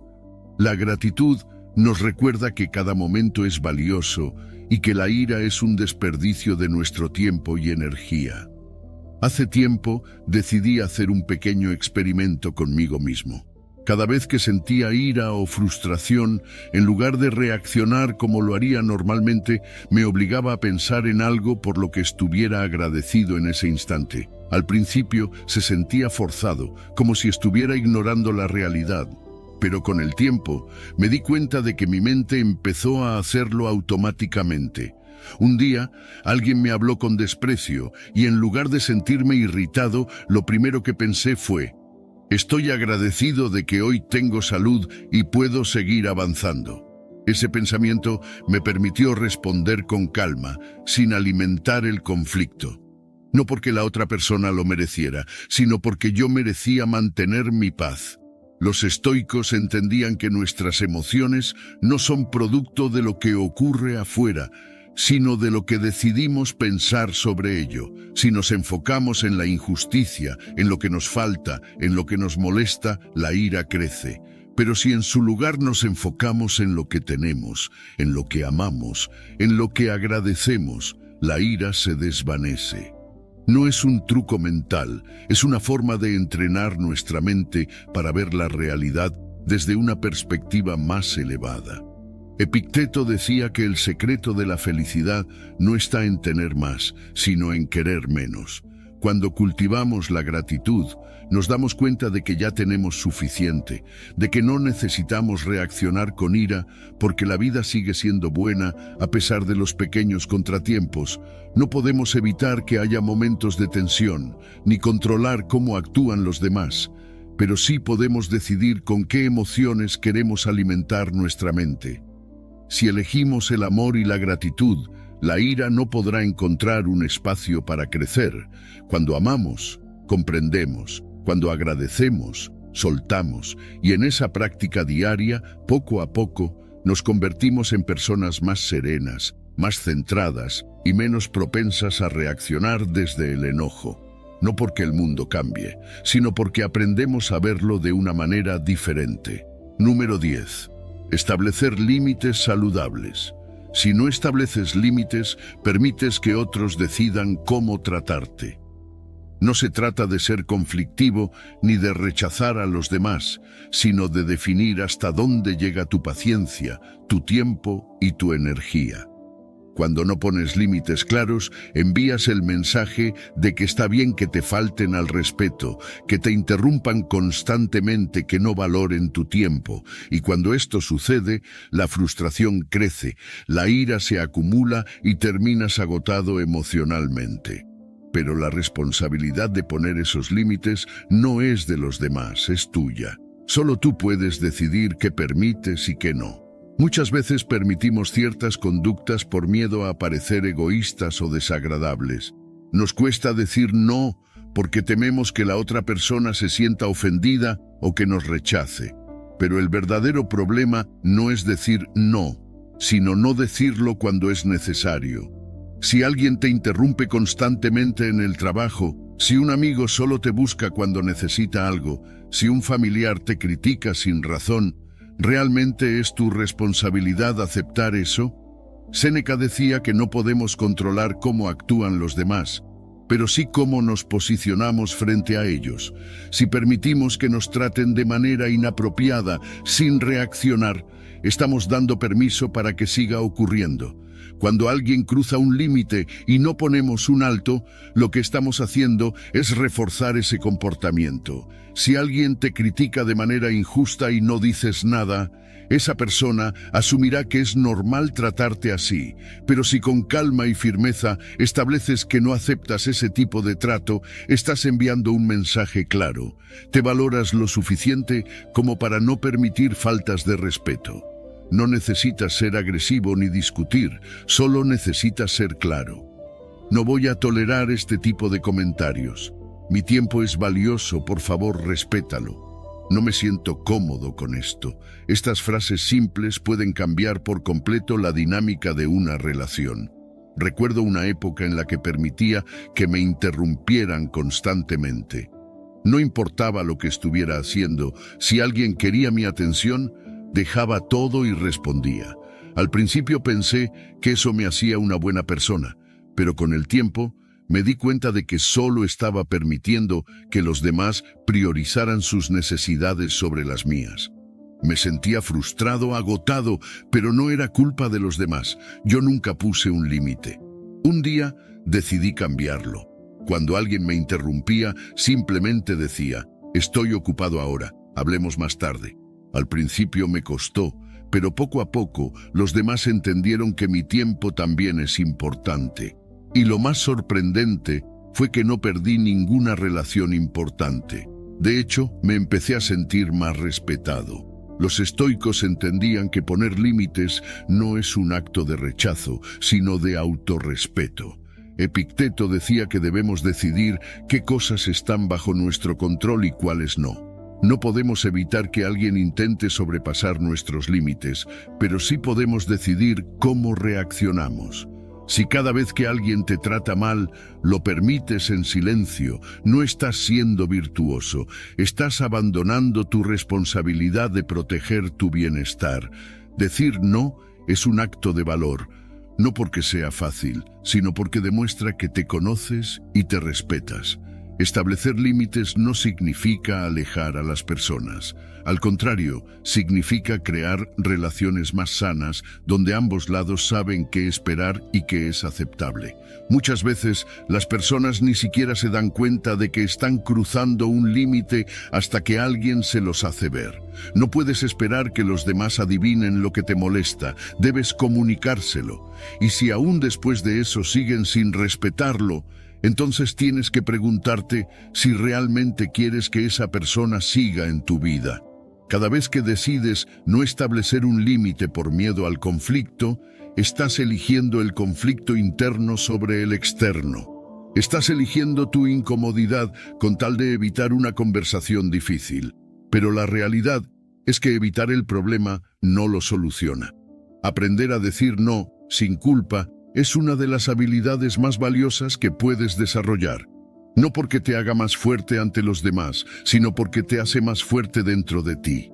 La gratitud nos recuerda que cada momento es valioso y que la ira es un desperdicio de nuestro tiempo y energía. Hace tiempo decidí hacer un pequeño experimento conmigo mismo. Cada vez que sentía ira o frustración, en lugar de reaccionar como lo haría normalmente, me obligaba a pensar en algo por lo que estuviera agradecido en ese instante. Al principio se sentía forzado, como si estuviera ignorando la realidad. Pero con el tiempo me di cuenta de que mi mente empezó a hacerlo automáticamente. Un día, alguien me habló con desprecio y en lugar de sentirme irritado, lo primero que pensé fue: estoy agradecido de que hoy tengo salud y puedo seguir avanzando. Ese pensamiento me permitió responder con calma, sin alimentar el conflicto. No porque la otra persona lo mereciera, sino porque yo merecía mantener mi paz. Los estoicos entendían que nuestras emociones no son producto de lo que ocurre afuera, sino de lo que decidimos pensar sobre ello. Si nos enfocamos en la injusticia, en lo que nos falta, en lo que nos molesta, la ira crece. Pero si en su lugar nos enfocamos en lo que tenemos, en lo que amamos, en lo que agradecemos, la ira se desvanece. No es un truco mental, es una forma de entrenar nuestra mente para ver la realidad desde una perspectiva más elevada. Epicteto decía que el secreto de la felicidad no está en tener más, sino en querer menos. Cuando cultivamos la gratitud, nos damos cuenta de que ya tenemos suficiente, de que no necesitamos reaccionar con ira porque la vida sigue siendo buena a pesar de los pequeños contratiempos. No podemos evitar que haya momentos de tensión, ni controlar cómo actúan los demás, pero sí podemos decidir con qué emociones queremos alimentar nuestra mente. Si elegimos el amor y la gratitud, la ira no podrá encontrar un espacio para crecer. Cuando amamos, comprendemos. Cuando agradecemos, soltamos. Y en esa práctica diaria, poco a poco, nos convertimos en personas más serenas, más centradas y menos propensas a reaccionar desde el enojo. No porque el mundo cambie, sino porque aprendemos a verlo de una manera diferente. Número 10. Establecer límites saludables. Si no estableces límites, permites que otros decidan cómo tratarte. No se trata de ser conflictivo ni de rechazar a los demás, sino de definir hasta dónde llega tu paciencia, tu tiempo y tu energía. Cuando no pones límites claros, envías el mensaje de que está bien que te falten al respeto, que te interrumpan constantemente, que no valoren tu tiempo. Y cuando esto sucede, la frustración crece, la ira se acumula y terminas agotado emocionalmente. Pero la responsabilidad de poner esos límites no es de los demás, es tuya. Solo tú puedes decidir qué permites y qué no. Muchas veces permitimos ciertas conductas por miedo a parecer egoístas o desagradables. Nos cuesta decir no porque tememos que la otra persona se sienta ofendida o que nos rechace. Pero el verdadero problema no es decir no, sino no decirlo cuando es necesario. Si alguien te interrumpe constantemente en el trabajo, si un amigo solo te busca cuando necesita algo, si un familiar te critica sin razón, ¿realmente es tu responsabilidad aceptar eso? Séneca decía que no podemos controlar cómo actúan los demás, pero sí cómo nos posicionamos frente a ellos. Si permitimos que nos traten de manera inapropiada, sin reaccionar, estamos dando permiso para que siga ocurriendo. Cuando alguien cruza un límite y no ponemos un alto, lo que estamos haciendo es reforzar ese comportamiento. Si alguien te critica de manera injusta y no dices nada, esa persona asumirá que es normal tratarte así, pero si con calma y firmeza estableces que no aceptas ese tipo de trato, estás enviando un mensaje claro. Te valoras lo suficiente como para no permitir faltas de respeto. No necesitas ser agresivo ni discutir, solo necesitas ser claro. No voy a tolerar este tipo de comentarios. Mi tiempo es valioso, por favor, respétalo. No me siento cómodo con esto. Estas frases simples pueden cambiar por completo la dinámica de una relación. Recuerdo una época en la que permitía que me interrumpieran constantemente. No importaba lo que estuviera haciendo, si alguien quería mi atención, dejaba todo y respondía. Al principio pensé que eso me hacía una buena persona, pero con el tiempo me di cuenta de que solo estaba permitiendo que los demás priorizaran sus necesidades sobre las mías. Me sentía frustrado, agotado, pero no era culpa de los demás. Yo nunca puse un límite. Un día decidí cambiarlo. Cuando alguien me interrumpía, simplemente decía: estoy ocupado ahora, hablemos más tarde. Al principio me costó, pero poco a poco los demás entendieron que mi tiempo también es importante. Y lo más sorprendente fue que no perdí ninguna relación importante. De hecho, me empecé a sentir más respetado. Los estoicos entendían que poner límites no es un acto de rechazo, sino de autorrespeto. Epicteto decía que debemos decidir qué cosas están bajo nuestro control y cuáles no. No podemos evitar que alguien intente sobrepasar nuestros límites, pero sí podemos decidir cómo reaccionamos. Si cada vez que alguien te trata mal, lo permites en silencio, no estás siendo virtuoso, estás abandonando tu responsabilidad de proteger tu bienestar. Decir no es un acto de valor, no porque sea fácil, sino porque demuestra que te conoces y te respetas. Establecer límites no significa alejar a las personas. Al contrario, significa crear relaciones más sanas donde ambos lados saben qué esperar y qué es aceptable. Muchas veces las personas ni siquiera se dan cuenta de que están cruzando un límite hasta que alguien se los hace ver. No puedes esperar que los demás adivinen lo que te molesta, debes comunicárselo. Y si aún después de eso siguen sin respetarlo, entonces tienes que preguntarte si realmente quieres que esa persona siga en tu vida. Cada vez que decides no establecer un límite por miedo al conflicto, estás eligiendo el conflicto interno sobre el externo. Estás eligiendo tu incomodidad con tal de evitar una conversación difícil. Pero la realidad es que evitar el problema no lo soluciona. Aprender a decir no, sin culpa, es una de las habilidades más valiosas que puedes desarrollar. No porque te haga más fuerte ante los demás, sino porque te hace más fuerte dentro de ti.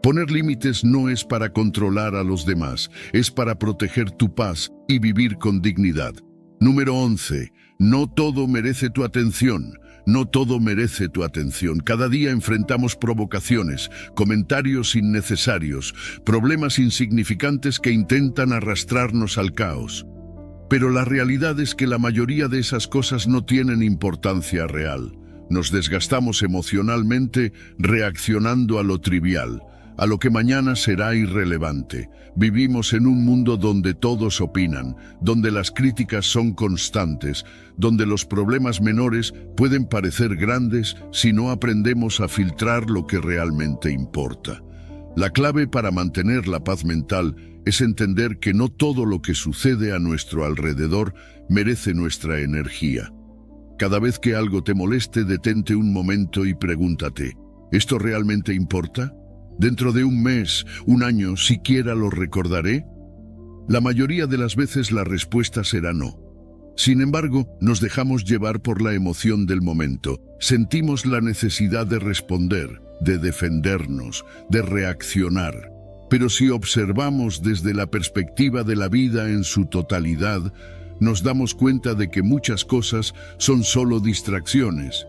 Poner límites no es para controlar a los demás, es para proteger tu paz y vivir con dignidad. Número 11. No todo merece tu atención. No todo merece tu atención. Cada día enfrentamos provocaciones, comentarios innecesarios, problemas insignificantes que intentan arrastrarnos al caos. Pero la realidad es que la mayoría de esas cosas no tienen importancia real. Nos desgastamos emocionalmente reaccionando a lo trivial, a lo que mañana será irrelevante. Vivimos en un mundo donde todos opinan, donde las críticas son constantes, donde los problemas menores pueden parecer grandes si no aprendemos a filtrar lo que realmente importa. La clave para mantener la paz mental es entender que no todo lo que sucede a nuestro alrededor merece nuestra energía. Cada vez que algo te moleste, detente un momento y pregúntate, ¿esto realmente importa? ¿Dentro de un mes, un año, siquiera lo recordaré? La mayoría de las veces la respuesta será no. Sin embargo, nos dejamos llevar por la emoción del momento. Sentimos la necesidad de responder, de defendernos, de reaccionar. Pero si observamos desde la perspectiva de la vida en su totalidad, nos damos cuenta de que muchas cosas son solo distracciones.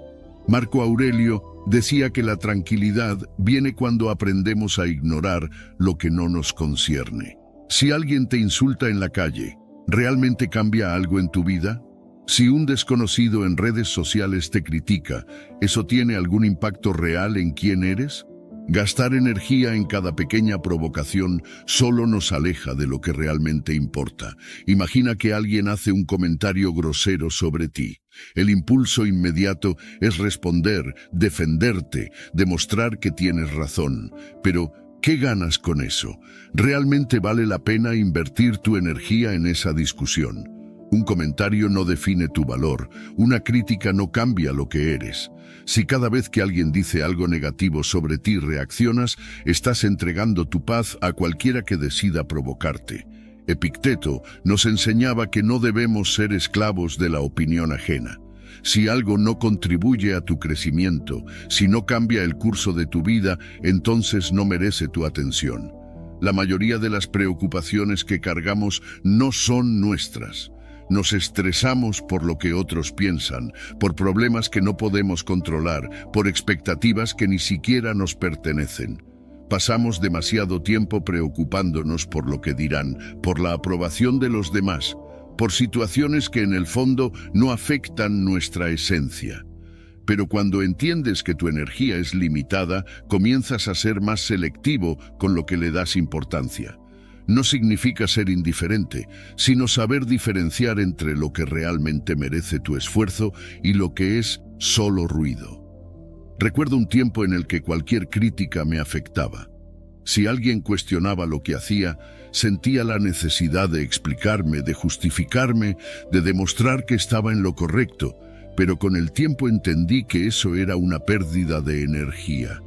Marco Aurelio decía que la tranquilidad viene cuando aprendemos a ignorar lo que no nos concierne. Si alguien te insulta en la calle, ¿realmente cambia algo en tu vida? Si un desconocido en redes sociales te critica, ¿eso tiene algún impacto real en quién eres? Gastar energía en cada pequeña provocación solo nos aleja de lo que realmente importa. Imagina que alguien hace un comentario grosero sobre ti. El impulso inmediato es responder, defenderte, demostrar que tienes razón. Pero, ¿qué ganas con eso? ¿Realmente vale la pena invertir tu energía en esa discusión? Un comentario no define tu valor, una crítica no cambia lo que eres. Si cada vez que alguien dice algo negativo sobre ti reaccionas, estás entregando tu paz a cualquiera que decida provocarte. Epicteto nos enseñaba que no debemos ser esclavos de la opinión ajena. Si algo no contribuye a tu crecimiento, si no cambia el curso de tu vida, entonces no merece tu atención. La mayoría de las preocupaciones que cargamos no son nuestras. Nos estresamos por lo que otros piensan, por problemas que no podemos controlar, por expectativas que ni siquiera nos pertenecen. Pasamos demasiado tiempo preocupándonos por lo que dirán, por la aprobación de los demás, por situaciones que en el fondo no afectan nuestra esencia. Pero cuando entiendes que tu energía es limitada, comienzas a ser más selectivo con lo que le das importancia. No significa ser indiferente, sino saber diferenciar entre lo que realmente merece tu esfuerzo y lo que es solo ruido. Recuerdo un tiempo en el que cualquier crítica me afectaba. Si alguien cuestionaba lo que hacía, sentía la necesidad de explicarme, de justificarme, de demostrar que estaba en lo correcto, pero con el tiempo entendí que eso era una pérdida de energía.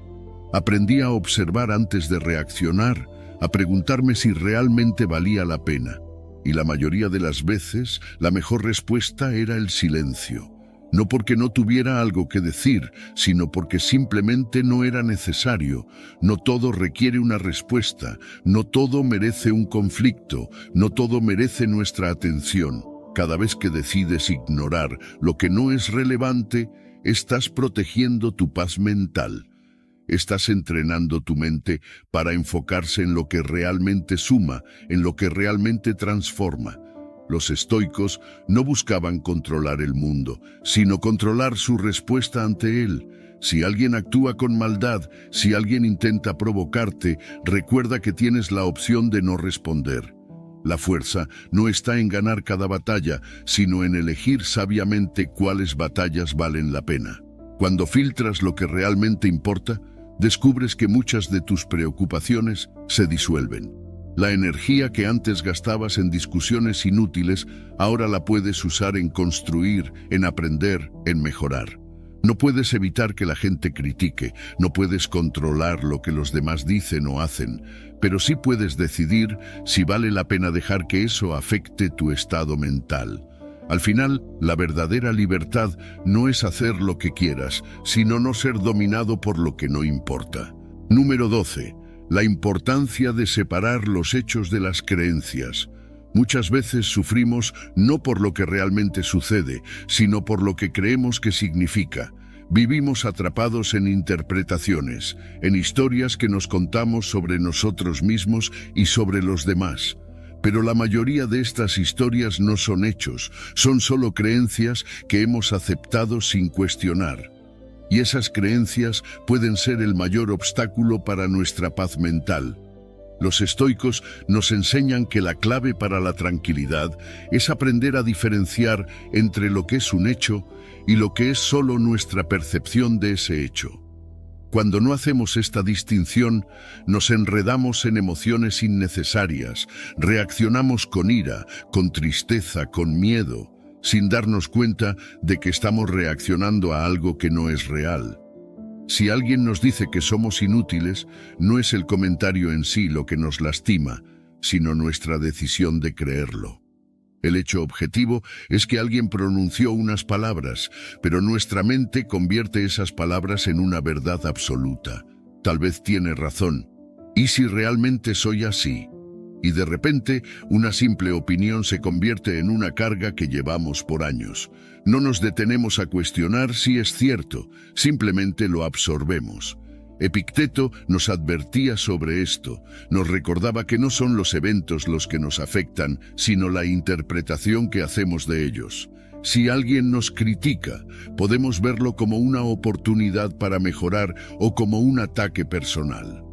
Aprendí a observar antes de reaccionar, a preguntarme si realmente valía la pena. Y la mayoría de las veces, la mejor respuesta era el silencio. No porque no tuviera algo que decir, sino porque simplemente no era necesario. No todo requiere una respuesta, no todo merece un conflicto, no todo merece nuestra atención. Cada vez que decides ignorar lo que no es relevante, estás protegiendo tu paz mental. Estás entrenando tu mente para enfocarse en lo que realmente suma, en lo que realmente transforma. Los estoicos no buscaban controlar el mundo, sino controlar su respuesta ante él. Si alguien actúa con maldad, si alguien intenta provocarte, recuerda que tienes la opción de no responder. La fuerza no está en ganar cada batalla, sino en elegir sabiamente cuáles batallas valen la pena. Cuando filtras lo que realmente importa, descubres que muchas de tus preocupaciones se disuelven. La energía que antes gastabas en discusiones inútiles, ahora la puedes usar en construir, en aprender, en mejorar. No puedes evitar que la gente critique, no puedes controlar lo que los demás dicen o hacen, pero sí puedes decidir si vale la pena dejar que eso afecte tu estado mental. Al final, la verdadera libertad no es hacer lo que quieras, sino no ser dominado por lo que no importa. Número 12. La importancia de separar los hechos de las creencias. Muchas veces sufrimos no por lo que realmente sucede, sino por lo que creemos que significa. Vivimos atrapados en interpretaciones, en historias que nos contamos sobre nosotros mismos y sobre los demás. Pero la mayoría de estas historias no son hechos, son solo creencias que hemos aceptado sin cuestionar. Y esas creencias pueden ser el mayor obstáculo para nuestra paz mental. Los estoicos nos enseñan que la clave para la tranquilidad es aprender a diferenciar entre lo que es un hecho y lo que es solo nuestra percepción de ese hecho. Cuando no hacemos esta distinción, nos enredamos en emociones innecesarias, reaccionamos con ira, con tristeza, con miedo, sin darnos cuenta de que estamos reaccionando a algo que no es real. Si alguien nos dice que somos inútiles, no es el comentario en sí lo que nos lastima, sino nuestra decisión de creerlo. El hecho objetivo es que alguien pronunció unas palabras, pero nuestra mente convierte esas palabras en una verdad absoluta. Tal vez tiene razón. ¿Y si realmente soy así? Y de repente, una simple opinión se convierte en una carga que llevamos por años. No nos detenemos a cuestionar si es cierto, simplemente lo absorbemos. Epicteto nos advertía sobre esto, nos recordaba que no son los eventos los que nos afectan, sino la interpretación que hacemos de ellos. Si alguien nos critica, podemos verlo como una oportunidad para mejorar o como un ataque personal.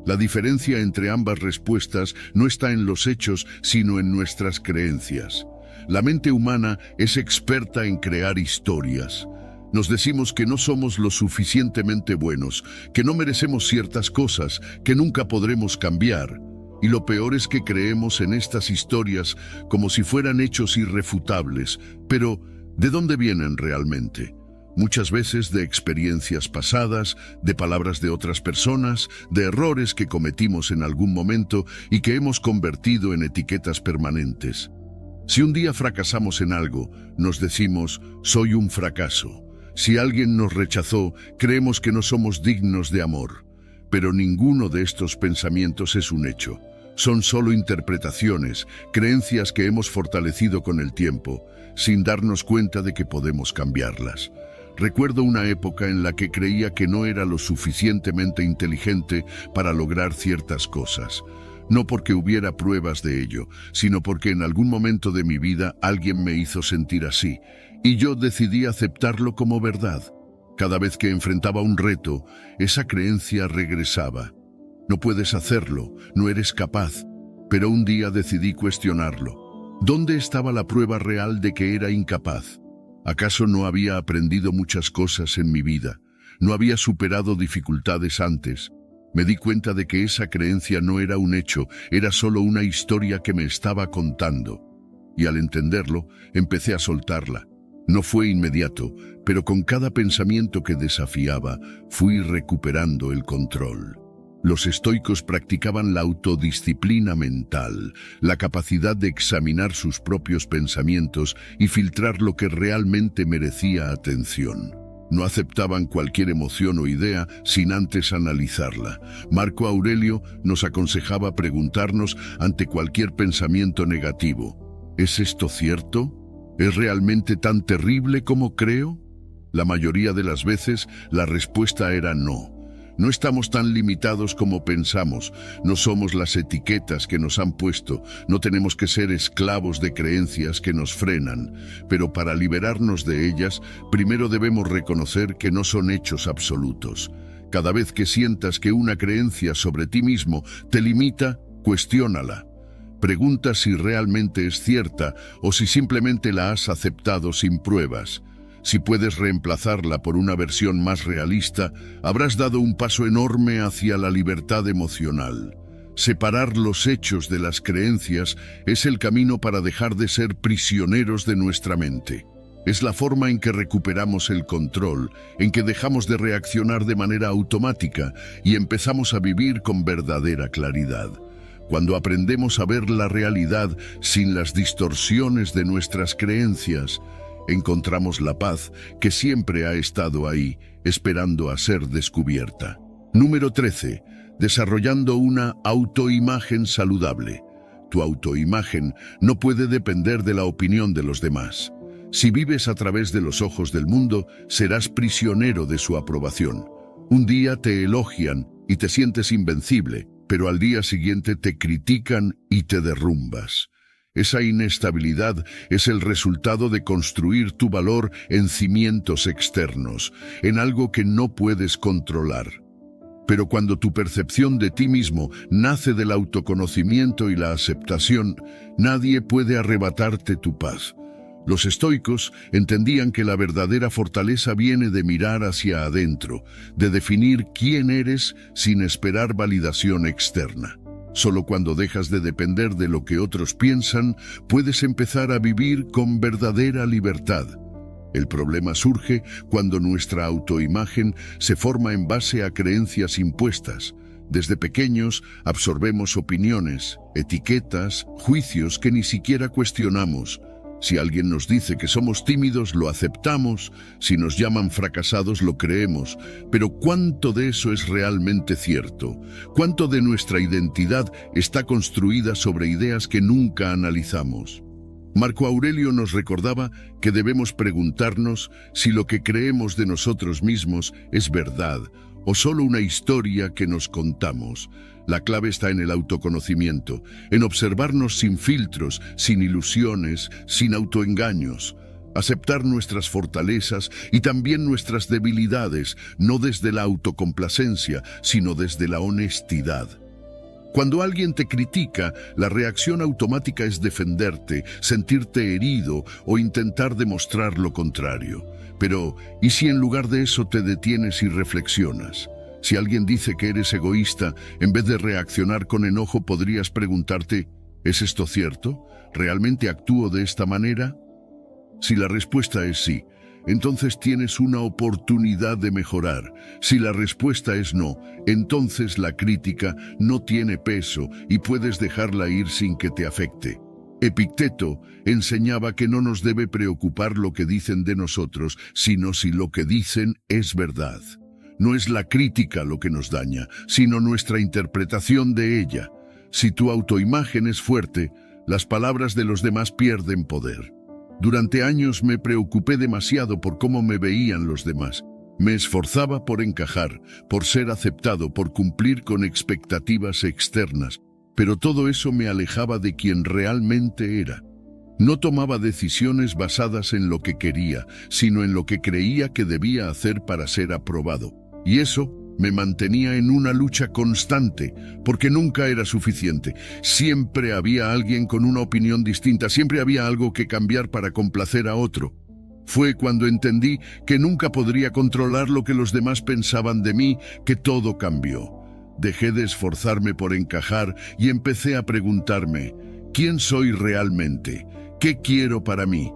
La diferencia entre ambas respuestas no está en los hechos, sino en nuestras creencias. La mente humana es experta en crear historias. Nos decimos que no somos lo suficientemente buenos, que no merecemos ciertas cosas, que nunca podremos cambiar. Y lo peor es que creemos en estas historias como si fueran hechos irrefutables. Pero, ¿de dónde vienen realmente? Muchas veces de experiencias pasadas, de palabras de otras personas, de errores que cometimos en algún momento y que hemos convertido en etiquetas permanentes. Si un día fracasamos en algo, nos decimos, soy un fracaso. Si alguien nos rechazó, creemos que no somos dignos de amor. Pero ninguno de estos pensamientos es un hecho. Son solo interpretaciones, creencias que hemos fortalecido con el tiempo, sin darnos cuenta de que podemos cambiarlas. Recuerdo una época en la que creía que no era lo suficientemente inteligente para lograr ciertas cosas. No porque hubiera pruebas de ello, sino porque en algún momento de mi vida alguien me hizo sentir así, y yo decidí aceptarlo como verdad. Cada vez que enfrentaba un reto, esa creencia regresaba. No puedes hacerlo, no eres capaz. Pero un día decidí cuestionarlo. ¿Dónde estaba la prueba real de que era incapaz? ¿Acaso no había aprendido muchas cosas en mi vida? ¿No había superado dificultades antes? Me di cuenta de que esa creencia no era un hecho, era solo una historia que me estaba contando. Y al entenderlo, empecé a soltarla. No fue inmediato, pero con cada pensamiento que desafiaba, fui recuperando el control. Los estoicos practicaban la autodisciplina mental, la capacidad de examinar sus propios pensamientos y filtrar lo que realmente merecía atención. No aceptaban cualquier emoción o idea sin antes analizarla. Marco Aurelio nos aconsejaba preguntarnos ante cualquier pensamiento negativo: ¿es esto cierto? ¿Es realmente tan terrible como creo? La mayoría de las veces la respuesta era no. No estamos tan limitados como pensamos, no somos las etiquetas que nos han puesto, no tenemos que ser esclavos de creencias que nos frenan, pero para liberarnos de ellas, primero debemos reconocer que no son hechos absolutos. Cada vez que sientas que una creencia sobre ti mismo te limita, cuestiónala. Pregunta si realmente es cierta o si simplemente la has aceptado sin pruebas. Si puedes reemplazarla por una versión más realista, habrás dado un paso enorme hacia la libertad emocional. Separar los hechos de las creencias es el camino para dejar de ser prisioneros de nuestra mente. Es la forma en que recuperamos el control, en que dejamos de reaccionar de manera automática y empezamos a vivir con verdadera claridad. Cuando aprendemos a ver la realidad sin las distorsiones de nuestras creencias, encontramos la paz que siempre ha estado ahí, esperando a ser descubierta. Número 13. Desarrollando una autoimagen saludable. Tu autoimagen no puede depender de la opinión de los demás. Si vives a través de los ojos del mundo, serás prisionero de su aprobación. Un día te elogian y te sientes invencible, pero al día siguiente te critican y te derrumbas. Esa inestabilidad es el resultado de construir tu valor en cimientos externos, en algo que no puedes controlar. Pero cuando tu percepción de ti mismo nace del autoconocimiento y la aceptación, nadie puede arrebatarte tu paz. Los estoicos entendían que la verdadera fortaleza viene de mirar hacia adentro, de definir quién eres sin esperar validación externa. Solo cuando dejas de depender de lo que otros piensan, puedes empezar a vivir con verdadera libertad. El problema surge cuando nuestra autoimagen se forma en base a creencias impuestas. Desde pequeños absorbemos opiniones, etiquetas, juicios que ni siquiera cuestionamos. Si alguien nos dice que somos tímidos, lo aceptamos. Si nos llaman fracasados, lo creemos. Pero ¿cuánto de eso es realmente cierto? ¿Cuánto de nuestra identidad está construida sobre ideas que nunca analizamos? Marco Aurelio nos recordaba que debemos preguntarnos si lo que creemos de nosotros mismos es verdad o solo una historia que nos contamos. La clave está en el autoconocimiento, en observarnos sin filtros, sin ilusiones, sin autoengaños. Aceptar nuestras fortalezas y también nuestras debilidades, no desde la autocomplacencia, sino desde la honestidad. Cuando alguien te critica, la reacción automática es defenderte, sentirte herido o intentar demostrar lo contrario. Pero, ¿y si en lugar de eso te detienes y reflexionas? Si alguien dice que eres egoísta, en vez de reaccionar con enojo, podrías preguntarte, ¿es esto cierto? ¿Realmente actúo de esta manera? Si la respuesta es sí, entonces tienes una oportunidad de mejorar. Si la respuesta es no, entonces la crítica no tiene peso y puedes dejarla ir sin que te afecte. Epicteto enseñaba que no nos debe preocupar lo que dicen de nosotros, sino si lo que dicen es verdad. No es la crítica lo que nos daña, sino nuestra interpretación de ella. Si tu autoimagen es fuerte, las palabras de los demás pierden poder. Durante años me preocupé demasiado por cómo me veían los demás. Me esforzaba por encajar, por ser aceptado, por cumplir con expectativas externas, pero todo eso me alejaba de quien realmente era. No tomaba decisiones basadas en lo que quería, sino en lo que creía que debía hacer para ser aprobado. Y eso me mantenía en una lucha constante, porque nunca era suficiente. Siempre había alguien con una opinión distinta, siempre había algo que cambiar para complacer a otro. Fue cuando entendí que nunca podría controlar lo que los demás pensaban de mí, que todo cambió. Dejé de esforzarme por encajar y empecé a preguntarme, ¿quién soy realmente? ¿Qué quiero para mí?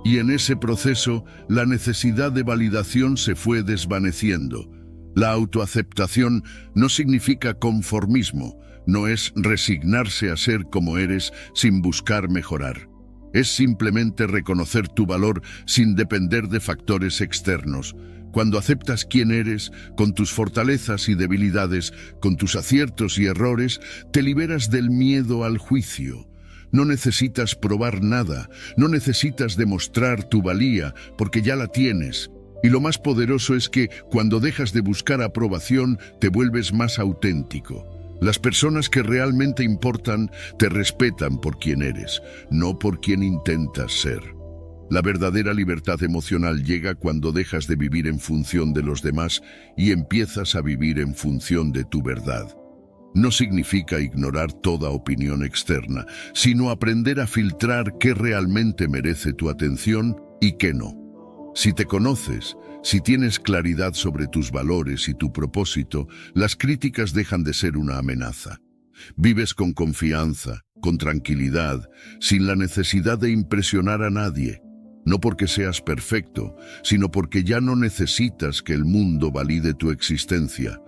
Y en ese proceso, la necesidad de validación se fue desvaneciendo. La autoaceptación no significa conformismo, no es resignarse a ser como eres sin buscar mejorar. Es simplemente reconocer tu valor sin depender de factores externos. Cuando aceptas quién eres, con tus fortalezas y debilidades, con tus aciertos y errores, te liberas del miedo al juicio. No necesitas probar nada, no necesitas demostrar tu valía, porque ya la tienes. Y lo más poderoso es que, cuando dejas de buscar aprobación, te vuelves más auténtico. Las personas que realmente importan te respetan por quien eres, no por quien intentas ser. La verdadera libertad emocional llega cuando dejas de vivir en función de los demás y empiezas a vivir en función de tu verdad. No significa ignorar toda opinión externa, sino aprender a filtrar qué realmente merece tu atención y qué no. Si te conoces, si tienes claridad sobre tus valores y tu propósito, las críticas dejan de ser una amenaza. Vives con confianza, con tranquilidad, sin la necesidad de impresionar a nadie. No porque seas perfecto, sino porque ya no necesitas que el mundo valide tu existencia.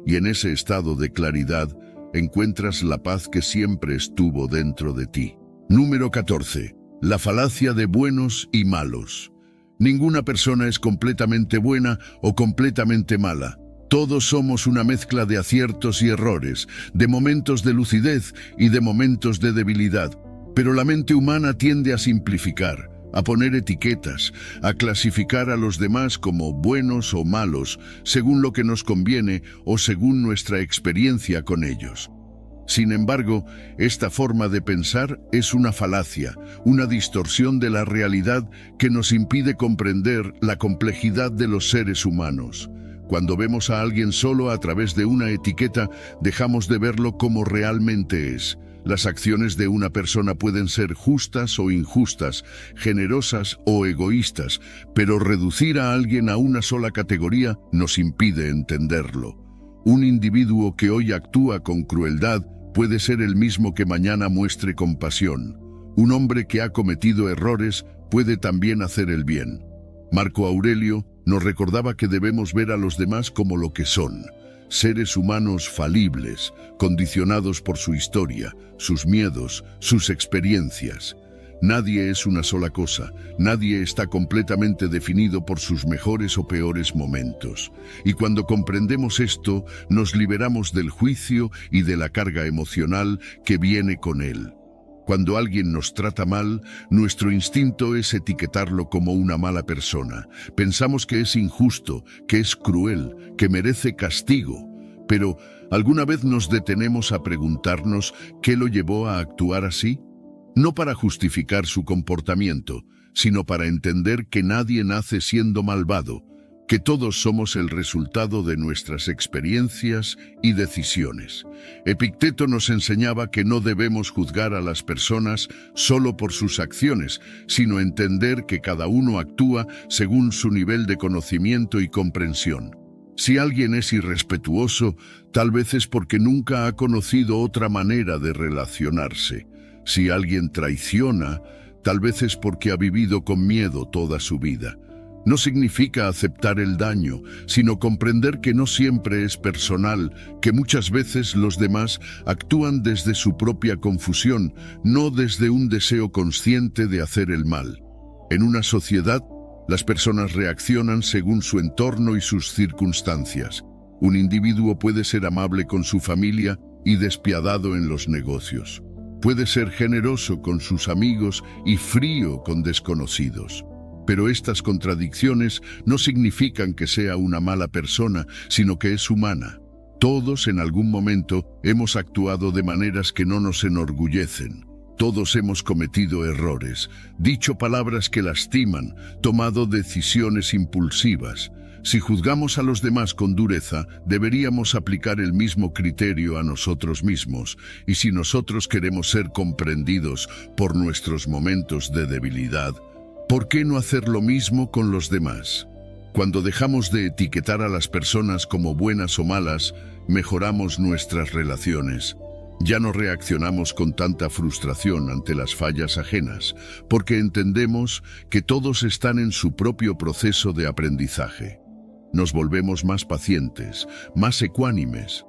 Y en ese estado de claridad encuentras la paz que siempre estuvo dentro de ti. Número 14. La falacia de buenos y malos. Ninguna persona es completamente buena o completamente mala. Todos somos una mezcla de aciertos y errores, de momentos de lucidez y de momentos de debilidad. Pero la mente humana tiende a simplificar, a poner etiquetas, a clasificar a los demás como buenos o malos, según lo que nos conviene o según nuestra experiencia con ellos. Sin embargo, esta forma de pensar es una falacia, una distorsión de la realidad que nos impide comprender la complejidad de los seres humanos. Cuando vemos a alguien solo a través de una etiqueta, dejamos de verlo como realmente es. Las acciones de una persona pueden ser justas o injustas, generosas o egoístas, pero reducir a alguien a una sola categoría nos impide entenderlo. Un individuo que hoy actúa con crueldad puede ser el mismo que mañana muestre compasión. Un hombre que ha cometido errores puede también hacer el bien. Marco Aurelio nos recordaba que debemos ver a los demás como lo que son, seres humanos falibles, condicionados por su historia, sus miedos, sus experiencias. Nadie es una sola cosa, nadie está completamente definido por sus mejores o peores momentos. Y cuando comprendemos esto, nos liberamos del juicio y de la carga emocional que viene con él. Cuando alguien nos trata mal, nuestro instinto es etiquetarlo como una mala persona. Pensamos que es injusto, que es cruel, que merece castigo. Pero, ¿alguna vez nos detenemos a preguntarnos qué lo llevó a actuar así? No para justificar su comportamiento, sino para entender que nadie nace siendo malvado, que todos somos el resultado de nuestras experiencias y decisiones. Epicteto nos enseñaba que no debemos juzgar a las personas solo por sus acciones, sino entender que cada uno actúa según su nivel de conocimiento y comprensión. Si alguien es irrespetuoso, tal vez es porque nunca ha conocido otra manera de relacionarse. Si alguien traiciona, tal vez es porque ha vivido con miedo toda su vida. No significa aceptar el daño, sino comprender que no siempre es personal, que muchas veces los demás actúan desde su propia confusión, no desde un deseo consciente de hacer el mal. En una sociedad, las personas reaccionan según su entorno y sus circunstancias. Un individuo puede ser amable con su familia y despiadado en los negocios. Puede ser generoso con sus amigos y frío con desconocidos. Pero estas contradicciones no significan que sea una mala persona, sino que es humana. Todos en algún momento hemos actuado de maneras que no nos enorgullecen. Todos hemos cometido errores, dicho palabras que lastiman, tomado decisiones impulsivas. Si juzgamos a los demás con dureza, deberíamos aplicar el mismo criterio a nosotros mismos. Y si nosotros queremos ser comprendidos por nuestros momentos de debilidad, ¿por qué no hacer lo mismo con los demás? Cuando dejamos de etiquetar a las personas como buenas o malas, mejoramos nuestras relaciones. Ya no reaccionamos con tanta frustración ante las fallas ajenas, porque entendemos que todos están en su propio proceso de aprendizaje. Nos volvemos más pacientes, más ecuánimes.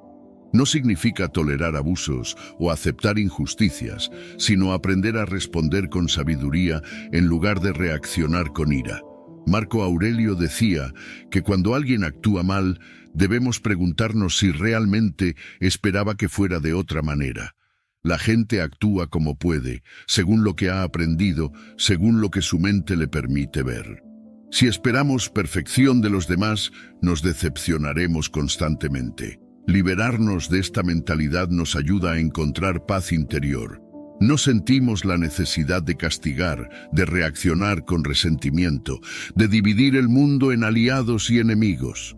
No significa tolerar abusos o aceptar injusticias, sino aprender a responder con sabiduría en lugar de reaccionar con ira. Marco Aurelio decía que cuando alguien actúa mal, debemos preguntarnos si realmente esperaba que fuera de otra manera. La gente actúa como puede, según lo que ha aprendido, según lo que su mente le permite ver. Si esperamos perfección de los demás, nos decepcionaremos constantemente. Liberarnos de esta mentalidad nos ayuda a encontrar paz interior. No sentimos la necesidad de castigar, de reaccionar con resentimiento, de dividir el mundo en aliados y enemigos.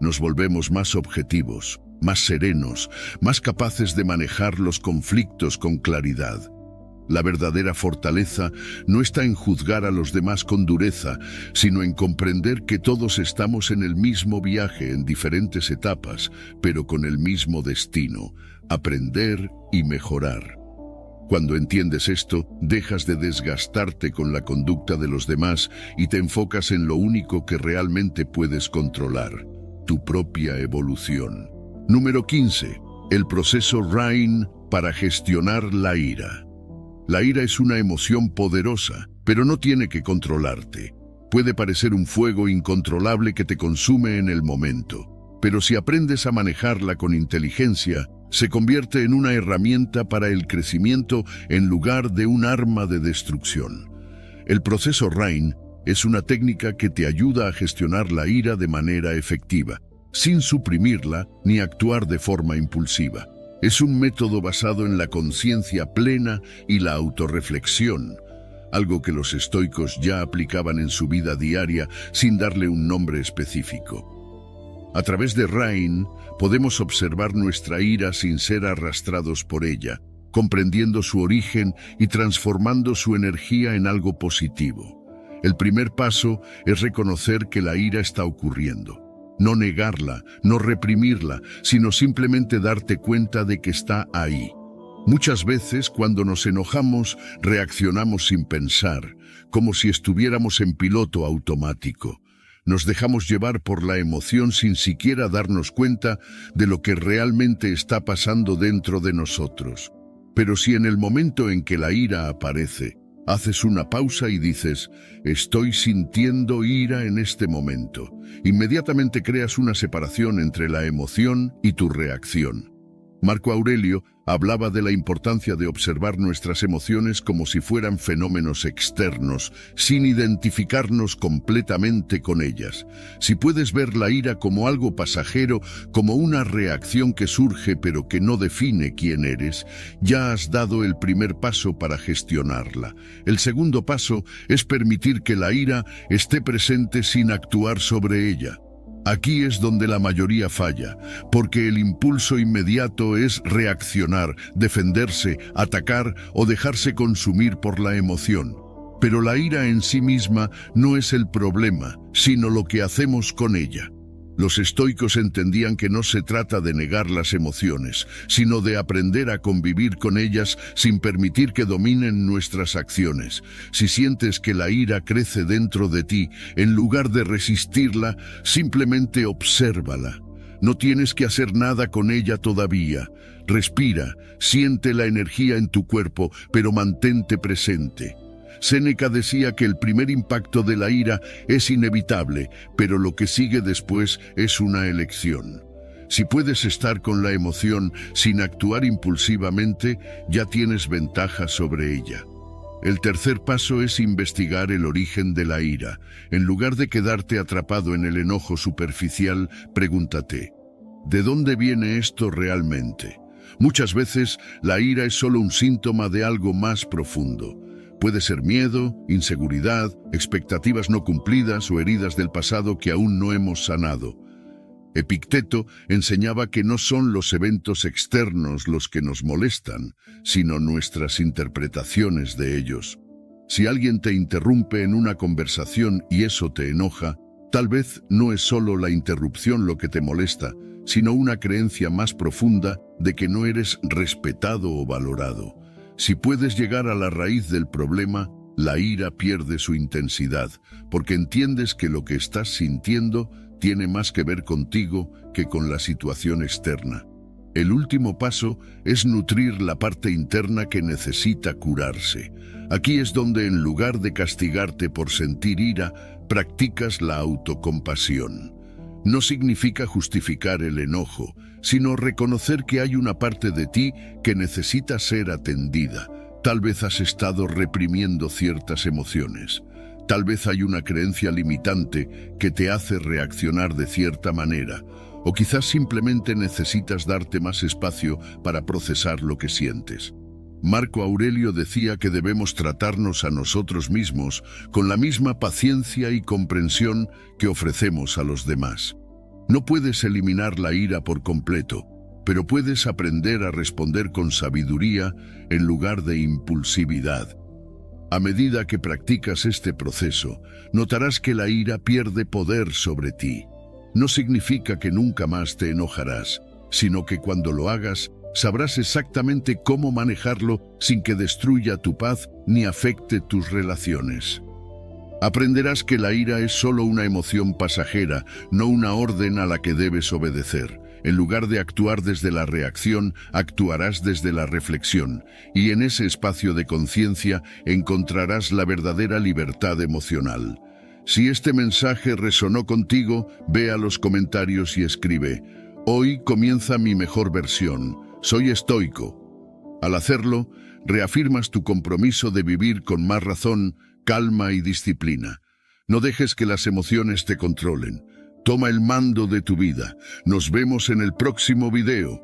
Nos volvemos más objetivos, más serenos, más capaces de manejar los conflictos con claridad. La verdadera fortaleza no está en juzgar a los demás con dureza, sino en comprender que todos estamos en el mismo viaje en diferentes etapas, pero con el mismo destino: aprender y mejorar. Cuando entiendes esto, dejas de desgastarte con la conducta de los demás y te enfocas en lo único que realmente puedes controlar: tu propia evolución. Número 15. El proceso Rain para gestionar la ira. La ira es una emoción poderosa, pero no tiene que controlarte. Puede parecer un fuego incontrolable que te consume en el momento, pero si aprendes a manejarla con inteligencia, se convierte en una herramienta para el crecimiento en lugar de un arma de destrucción. El proceso Rain es una técnica que te ayuda a gestionar la ira de manera efectiva, sin suprimirla ni actuar de forma impulsiva. Es un método basado en la conciencia plena y la autorreflexión, algo que los estoicos ya aplicaban en su vida diaria sin darle un nombre específico. A través de Rain podemos observar nuestra ira sin ser arrastrados por ella. comprendiendo su origen y transformando su energía en algo positivo. El primer paso es reconocer que la ira está ocurriendo. No negarla, no reprimirla, sino simplemente darte cuenta de que está ahí. Muchas veces, cuando nos enojamos, reaccionamos sin pensar, como si estuviéramos en piloto automático. Nos dejamos llevar por la emoción sin siquiera darnos cuenta de lo que realmente está pasando dentro de nosotros. Pero si en el momento en que la ira aparece, haces una pausa y dices, estoy sintiendo ira en este momento, inmediatamente creas una separación entre la emoción y tu reacción. Marco Aurelio hablaba de la importancia de observar nuestras emociones como si fueran fenómenos externos, sin identificarnos completamente con ellas. Si puedes ver la ira como algo pasajero, como una reacción que surge pero que no define quién eres, ya has dado el primer paso para gestionarla. El segundo paso es permitir que la ira esté presente sin actuar sobre ella. Aquí es donde la mayoría falla, porque el impulso inmediato es reaccionar, defenderse, atacar o dejarse consumir por la emoción. Pero la ira en sí misma no es el problema, sino lo que hacemos con ella. Los estoicos entendían que no se trata de negar las emociones, sino de aprender a convivir con ellas sin permitir que dominen nuestras acciones. Si sientes que la ira crece dentro de ti, en lugar de resistirla, simplemente obsérvala. No tienes que hacer nada con ella todavía. Respira, siente la energía en tu cuerpo, pero mantente presente. Séneca decía que el primer impacto de la ira es inevitable, pero lo que sigue después es una elección. Si puedes estar con la emoción sin actuar impulsivamente, ya tienes ventaja sobre ella. El tercer paso es investigar el origen de la ira. En lugar de quedarte atrapado en el enojo superficial, pregúntate, ¿de dónde viene esto realmente? Muchas veces la ira es solo un síntoma de algo más profundo. Puede ser miedo, inseguridad, expectativas no cumplidas o heridas del pasado que aún no hemos sanado. Epicteto enseñaba que no son los eventos externos los que nos molestan, sino nuestras interpretaciones de ellos. Si alguien te interrumpe en una conversación y eso te enoja, tal vez no es solo la interrupción lo que te molesta, sino una creencia más profunda de que no eres respetado o valorado. Si puedes llegar a la raíz del problema, la ira pierde su intensidad, porque entiendes que lo que estás sintiendo tiene más que ver contigo que con la situación externa. El último paso es nutrir la parte interna que necesita curarse. Aquí es donde, en lugar de castigarte por sentir ira, practicas la autocompasión. No significa justificar el enojo, sino reconocer que hay una parte de ti que necesita ser atendida. Tal vez has estado reprimiendo ciertas emociones. Tal vez hay una creencia limitante que te hace reaccionar de cierta manera. O quizás simplemente necesitas darte más espacio para procesar lo que sientes. Marco Aurelio decía que debemos tratarnos a nosotros mismos con la misma paciencia y comprensión que ofrecemos a los demás. No puedes eliminar la ira por completo, pero puedes aprender a responder con sabiduría en lugar de impulsividad. A medida que practicas este proceso, notarás que la ira pierde poder sobre ti. No significa que nunca más te enojarás, sino que cuando lo hagas, sabrás exactamente cómo manejarlo sin que destruya tu paz ni afecte tus relaciones. Aprenderás que la ira es solo una emoción pasajera, no una orden a la que debes obedecer. En lugar de actuar desde la reacción, actuarás desde la reflexión, y en ese espacio de conciencia encontrarás la verdadera libertad emocional. Si este mensaje resonó contigo, ve a los comentarios y escribe: hoy comienza mi mejor versión, soy estoico. Al hacerlo, reafirmas tu compromiso de vivir con más razón, calma y disciplina. No dejes que las emociones te controlen. Toma el mando de tu vida. Nos vemos en el próximo video.